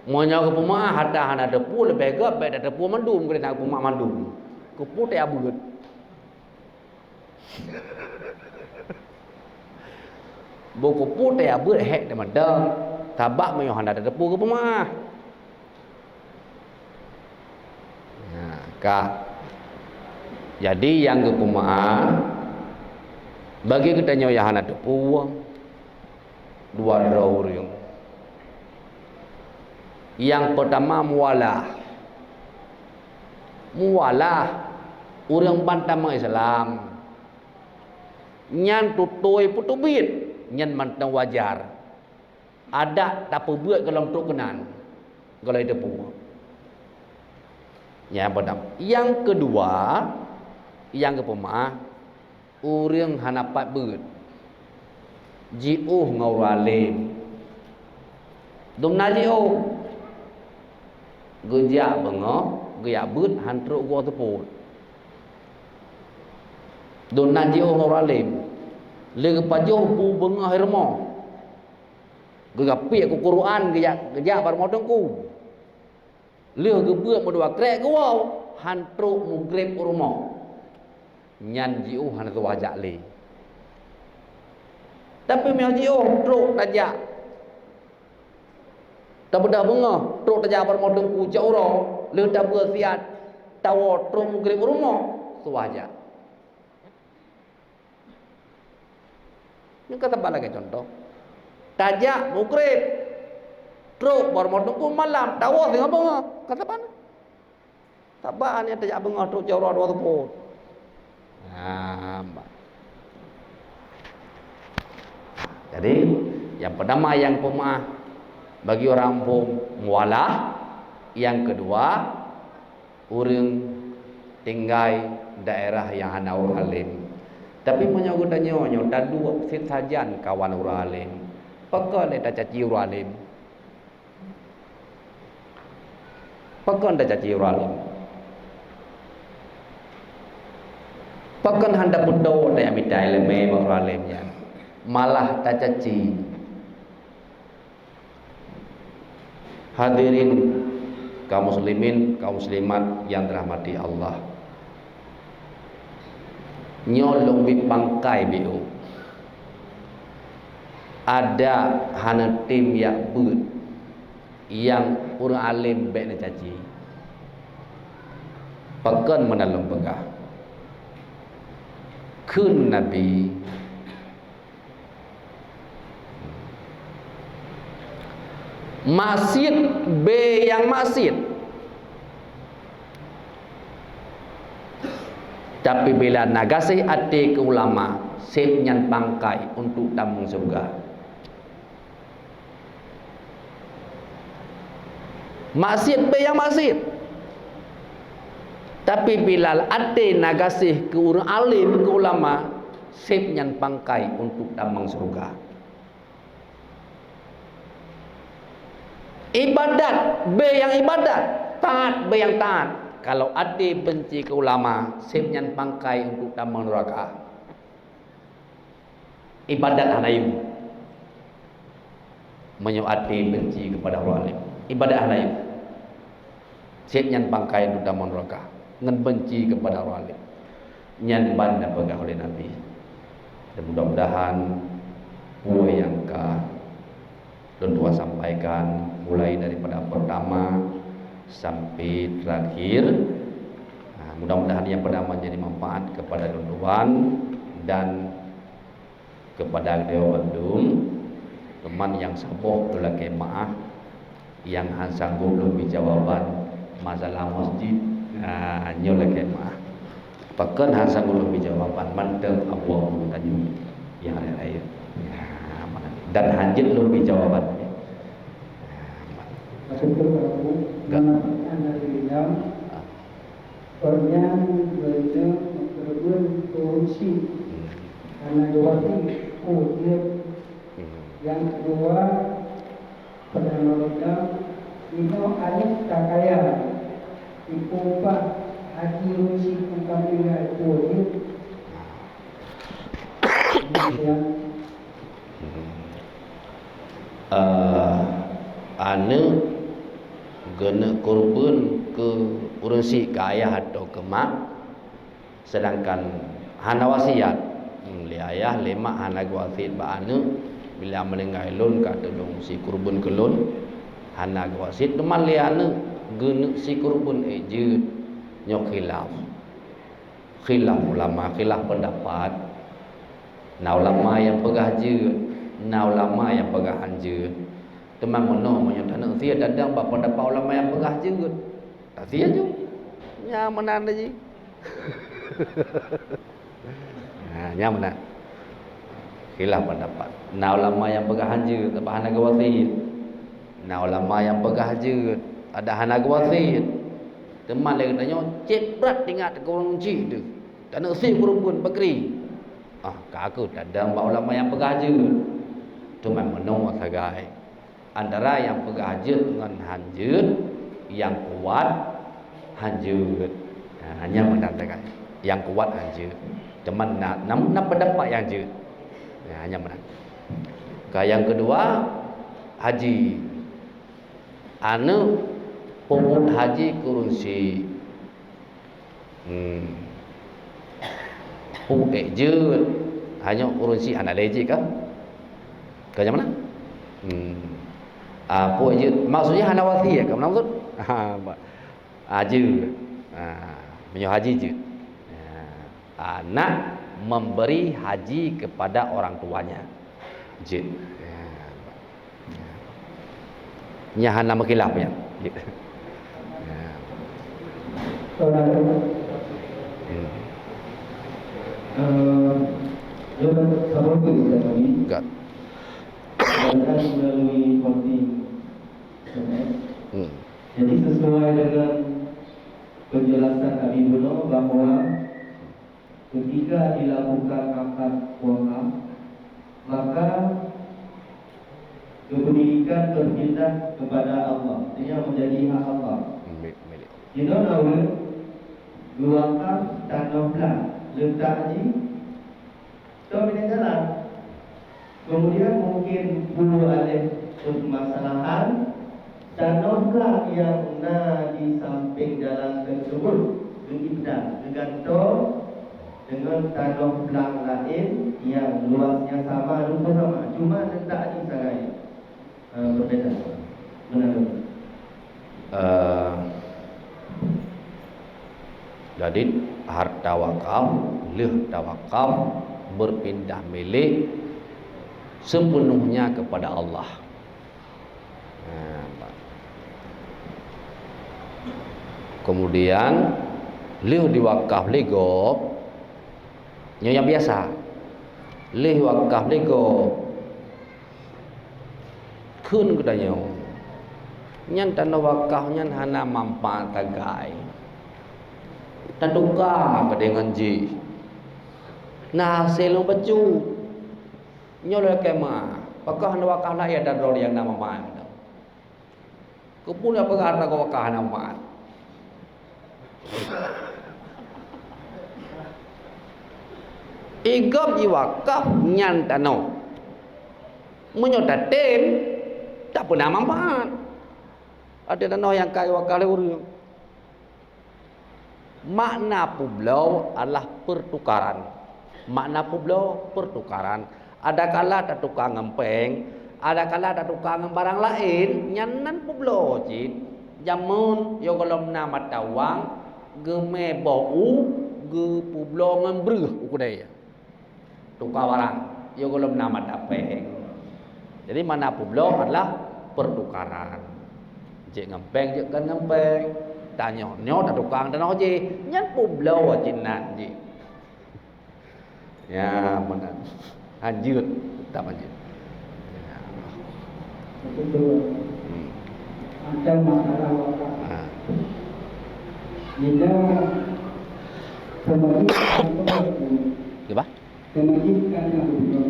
monya ke pemaaf hana ada depuh lebih ke baik ada depuh mandum ke nak pemaaf mandum ke putih abut buku putih abut hek teman dah sabak monya hana ada depuh ke pemaaf kah jadi yang ke pemaaf bagi kita nyoya hana depuh dua orang. Yang pertama mualah orang bantama Islam nyan tutoi putubit nyan mantang wajar ada tak perbuat kalau untuk kenan kalau itu pun yang pertama. Yang kedua yang kepemaah orang hanapat beut jiuh ngauralim dumna jiuh gejak bengoh gejak beut hantruk gua teput dumna jiuh ngauralim le pajoh pu bengoh hermo gejak piak ku Quran gejak bar modongku le gebeut modua krek gua hantruk mugrib urmo nyan jiuh han tu wajak le tapi miaji truk tajak tak benda bunga truk tajak bermodong ku jauro le tak bersiat tawo truk mugrib rumah suaja ni kata bala ke contoh tajak mugrib truk bermodong ku malam tawo tengah bunga kata mana tabaan yang tajak bunga truk jauro dua teput jadi yang pertama yang pemaaf bagi orang kampung mualah, yang kedua orang tinggal daerah yang hana orang alim. Tapi menyogo danyo tak dua sit sajan kawan orang alim. Pakon dah caci orang alim. Pakon dah caci orang alim. Pakon hendak pudo dah mitai leme orang alimnya. Malah tak caci. Hadirin kaum muslimin, kaum muslimat yang dirahmati Allah. Nyolong bi pangkai biu. Ada hana tim yang but yang orang alim baik nak caci. Pakon menalung pegah. Kun Nabi masjid B yang masjid. Tapi bila nagasih hati ke ulama, sip nyan pangkai untuk tambung surga. Masjid B yang masjid. Tapi bila hati nagasih ke orang alim, ke ulama, sip nyan pangkai untuk tambung surga. Ibadat B yang ibadat, taat B yang taat. Kalau ada benci ke ulama, sipnyan pangkai untuk tambang neraka. Ibadat hanayu. Menyuati benci kepada orang alim. Ibadat hanayu. Sipnyan pangkai untuk tambang neraka. Ngan benci kepada orang alim. Nyan banda pegah oleh Nabi. Dan mudah-mudahan yang Tuan sampaikan mulai daripada pertama sampai terakhir. Mudah-mudahan yang pertama jadi manfaat kepada tuan dan kepada Dewa Bandung, teman yang saboh tolak kemaah yang sanggup lebih jawaban masalah masjid nyola kemaah. Pakan sanggup lebih jawaban mantap abuah tanya yang raya. Dan hajat lebih jawaban. Betul aku mengamalkan dari dalam pernyang berita berbun korupsi karena jawabnya dia. Yang kedua Perdana Menteri ini ada tak kaya dipupah haji rusi kembali itu dia. Ane gena korban ke urusi ke ayah atau ke mak, sedangkan hana wasiat li ayah lemak hana wasiat ba ane bila meninggal lon kata dong si korban ke lon hana wasiat teman li ane gena si korban je nyok khilaf ulama, khilaf pendapat. Na ulama yang pegah je, na ulama yang pegah anje. Teman mono menyatakan sia dadang bapa pendapat ulama yang pegah je. Tak sia je. Nya menan je. Nya menan. Khilaf pendapat. Na ulama yang pegah anje tambah hana wasit. Na ulama yang pegah je ada hana wasit. Teman dia katanya cek berat ingat ke orang cik tu. Tak nak sia kurun bakri. Kaku dadang bapa ulama yang pegah je. Teman mono sagai. Antara yang pegah je dengan hanjut, yang kuat hanjut. Hanya mendatangkan yang kuat hanjut. Teman nak pendapat yang je. Hanya menang. Yang kedua haji. Anu pemut haji kurunsi. Je hanya kurunsi anak leji kah? Kau yang mana? Apa je maksudnya hana wasi ya, kamu maksud? Haji. Menyo haji je. Anak memberi haji kepada orang tuanya. Je. Nya hana makilaf ya. Sama tu kita lagi. Enggak. Akan melalui voting. Jadi sesuai dengan penjelasan Abi Buno bahawa ketika dilakukan akad wakaf, maka kepemilikan berpindah kepada Allah, yang menjadi hak Allah. You know now, wakaf tanah belah letak haji, so bila jalan. Kemudian mungkin puluh ada permasalahan tanah belah yang di samping jalan tersebut berpindah bergantung dengan tanah belah lain yang luasnya sama, rupa sama, cuma letak di sarai berbeza. Benar. Jadi harta wakaf, tawakaf berpindah milik sepenuhnya kepada Allah. Kemudian diwakaf lego yang biasa. Wakaf lego kun katanya. Nyan tanah wakaf nyan hana mampa tagai. Taduka pada ngaji. Nah, selong baju. Nyola kema. Pakah hana wakaf lah ya dan yang nama maan. Kupun apa kata kau wakaf nama maan. Igam jiwakaf nyan tanah. Menyodaten tak pernah manfaat. Ada tanah yang kaya wakaf lewur. Makna pulau adalah pertukaran. Makna pulau pertukaran. Ada kala tak tukang ngempeng, ada kala tak tukang barang lain, nyanan publo cit. Jamun yo kolom na matawang, ge me bau, ge publo ngambreh ukudai. Tukar barang, yo kolom na matapeng. Jadi mana publo adalah pertukaran. Cik ngempeng, cik kan ngempeng. Tanya nyo tak tukang dan oje, nyan publo cinan ji. Ya, benar. Anjut, tak anjut. Betul. Ada masalah wakaf. Bila kemudian Apa? kemudian itu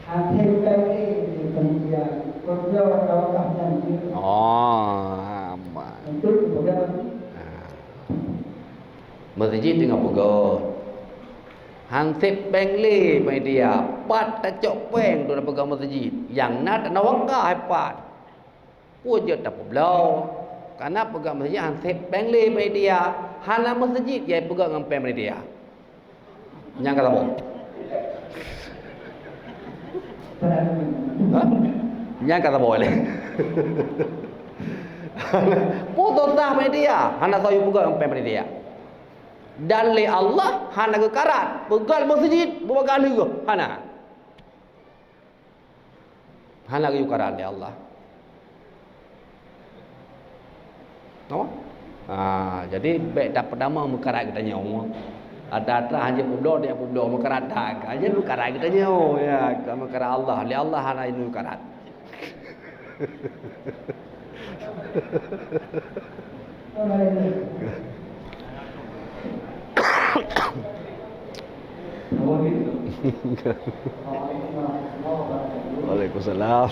akhir kali kemudian kerja wakaf dan Oh, aman. untuk kemudian Masjid dengan pegawai. Hang sip beng le mai dia, pat ta cok peng tu na pegang masjid. Yang nak nak wangka hepat. Puja tak peblau. Karena pegang masjid hang sip beng le mai dia. Hana masjid dia pegang dengan peng mai dia. Yang kata apa? Ha? Yang kata boleh. Putus dah mai dia. Hana sayu pegang dengan peng mai dia. Dan li Allah hana ke karat pegal masjid berapa kali ke hana ke karat li Allah no? Jadi baik dah pertama mekarat kita nyawa ada hanya pula dia pula mekarat dak hanya mekarat kita nyawa ya mekarat Allah li Allah hana ini karat. Waalaikumsalam.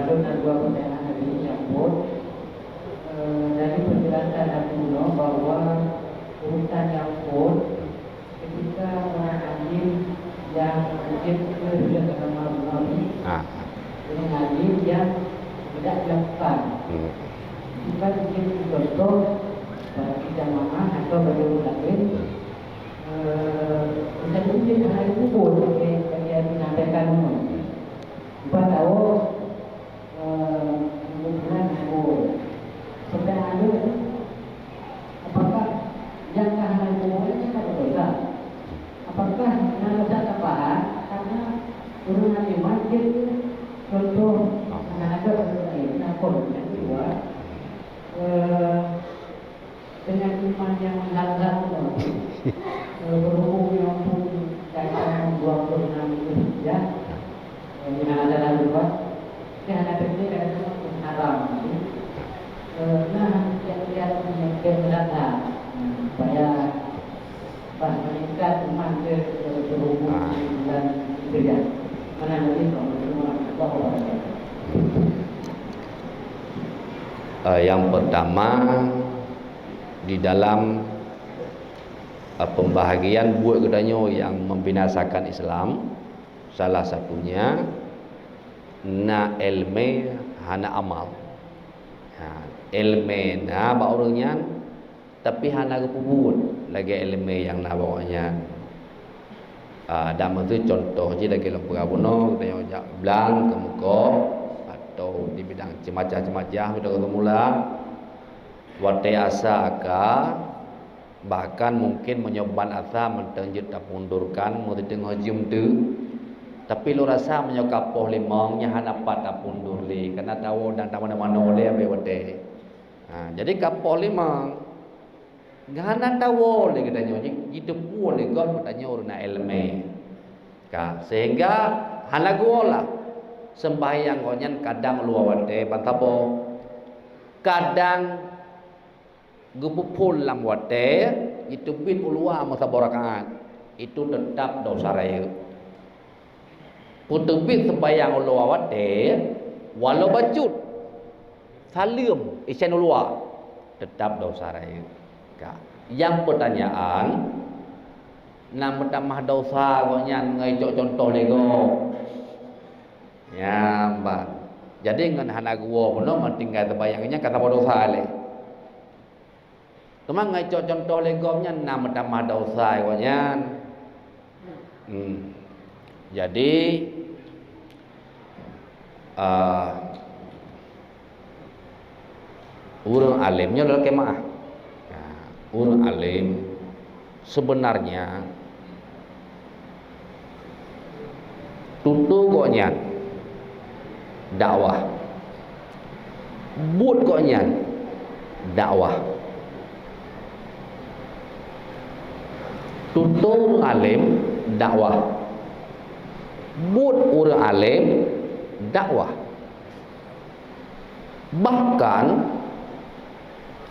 Dengan dua pertanyaan hari ini nyambut dari penjelasan Abu Nur bahwa urusan yang pun ketika orang alim yang mungkin berbeda dengan Nabi dengan alim yang tidak dilakukan bukan mungkin contoh bagi jamaah atau bagi orang lain bisa mungkin hal itu pun bagi yang menyampaikan Lupa tahu kemudian aku sebenarnya apakah yang hal itu bolehnya tak berbeza? Apakah yang ada tambahan karena turunan iman itu contoh ada lain nakon yang kedua dengan iman yang melanggar berhubung yang pun dalam membuang turunan itu ya. Yang ada lalu buat, yang ada ini kan pun haram. Nah, yang lihat yang berada, supaya meningkat iman berhubung dan berbeda. Mana nanti kalau yang pertama di dalam pembahagian buat kedanya yang membinasakan Islam. Salah satunya na ilme hana amal. Ilme na baurangnya tapi hana kepubut lagi ilme yang na bawanya. Dan itu contoh je lagi lembaga buno kita belang ke muka atau di bidang cemacah-cemacah bidang semula wate asa ka bahkan mungkin menyoban asa mentenjut tak mundurkan mau ditengah jum tu. Tapi lu rasa menyokap poh limongnya hana pada pundur li karena tahu dan tahu mana le abe wate. Jadi kapoh limong ngana tahu le katanya hidup boleh god katanya urna ilme. Sehingga hana gola sembahyang gonyan kadang lu wate bantapo. Kadang gupupul lam wate itu bin ulwa masa rakaat. Itu tetap dosa raya. Putubit sembahyang ulua wate walau bacut salim isen ulua tetap dosa raya. Yang pertanyaan nama tamah dosa gonyan ngejok contoh lego ya mbak jadi ngan hana gua puno tinggal sembahyangnya kata dosa le cuma ngejok contoh lego nya nama tamah dosa gonyan Jadi orang alimnya adalah kemaah. Orang alim sebenarnya tutu koknya dakwah, but koknya dakwah. Tutu orang alim dakwah, but orang alim dakwah. Bahkan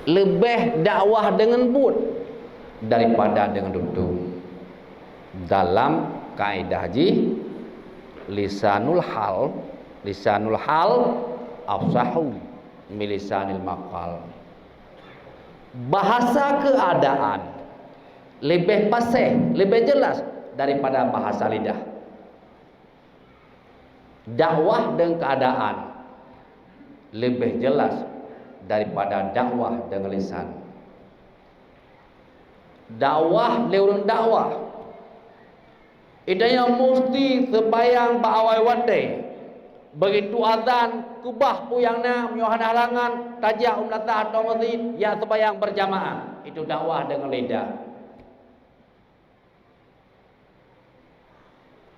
lebih dakwah dengan but daripada dengan tutu. Dalam kaidah haji lisanul hal afsahu min lisanil maqal. Bahasa keadaan lebih fasih, lebih jelas daripada bahasa lidah. Dakwah dengan keadaan lebih jelas daripada dakwah dengan lisan. Dakwah lewat dakwah idanya mesti sebayang ba'awai wadai. Begitu azan kubah puyangna menyohan halangan tajak umlatah atau masjid ya sebayang berjamaah. Itu dakwah dengan lidah.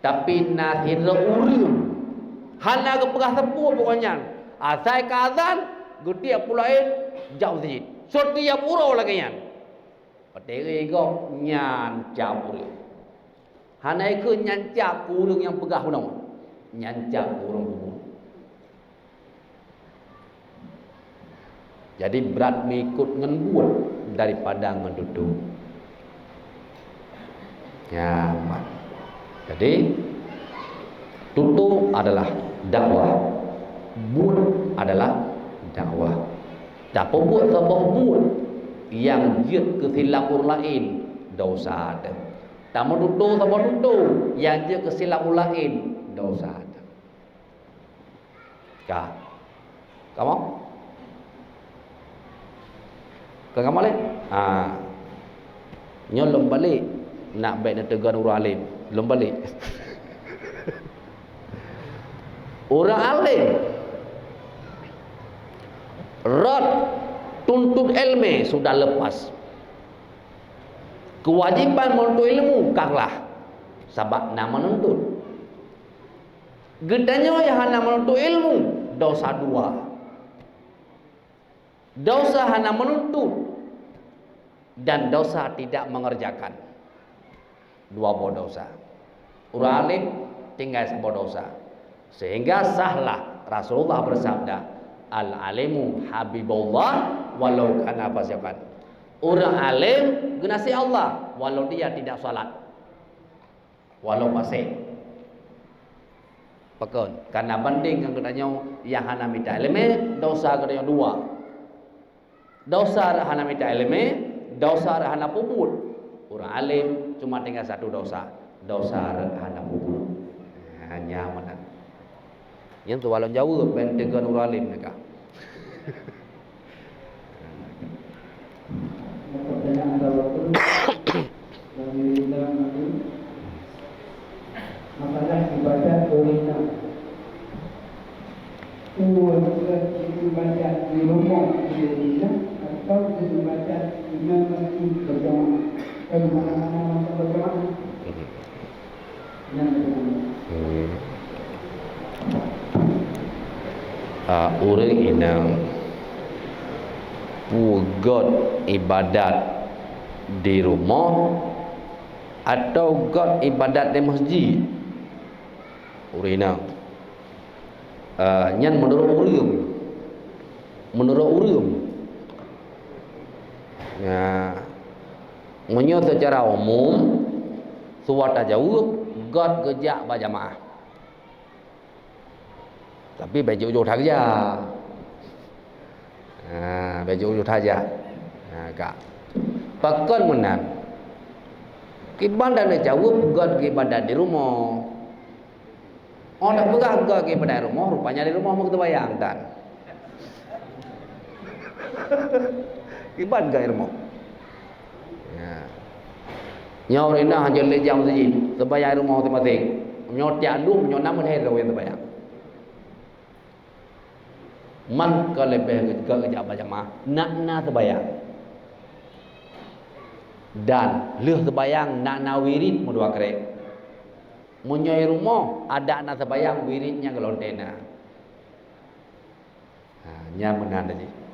Tapi nasir urum hana kepegah sepuh pokoknya. Asai ke azan gutiap pulain jauh masjid. Setiap urau lagi yan. Pateri gok nyan cabul. Hanai ke nyancap kurung yang pegah punau. Nyancap kurung pun. Jadi berat mengikut ngenbuat daripada ngeduduk. Ya, jadi tutu adalah dakwah, but adalah dakwah. Tapi buat sebuah but yang jid ke silap orang lain dosa ada. Tamu tutu sama tutu yang jid ke silap orang lain dosa ada. Kah? Kamu? Kamu boleh? Nyolong balik nak baik nak tegur orang alim, belum balik. Orang alim rod tuntut ilmu sudah lepas. Kewajiban menuntut ilmu kalah sebab nak menuntut. Gedanya yang hanya menuntut ilmu dosa dua. Dosa hanya menuntut dan dosa tidak mengerjakan. Dua dosa. Orang alim tinggal sebuah dosa. Sehingga sahlah Rasulullah bersabda, al-alimu habibullah walau kana fasiqan. Orang alim genasi Allah walau dia tidak salat. Walau fasik. Pakon, karena banding yang katanya yang hana minta ilmu, dosa katanya dua. Dosa hana minta ilmu, dosa hana puput. Orang alim cuma tinggal satu dosa. Dosa hana puput. Hanya mana. Yang tu walau jauh ben dengan orang alim mereka. Pertanyaan jawab dari dalam ini masalah ibadat orina. Ibadat di rumah di Indonesia atau ibadat di masjid berjamaah. Kalau mana-mana berjamaah. Yang orang inang God ibadat di rumah atau God ibadat di masjid. Orang inang nyan menurut urum ya menyo secara umum suatu jauh God gejak berjamaah. Tapi baju ujung saja. Baju ujung saja. Kak. Pakon menang. Kibadan jauh God kibadan di rumah. Oh nak pegang God kibadan di rumah, rupanya di rumah mau kita bayangkan. Kibadan di rumah. Ya. Nyaw rena hanya lejam saja. Sebayang rumah masing-masing. menyotiak lu menyonam boleh rawi terbayang. Man ke lebih ke kerja berjamaah nak terbayang. Dan leh terbayang nak wirid mu dua kerek. Munyai rumah ada nak terbayang wiridnya ke lontena. Nya benar tadi.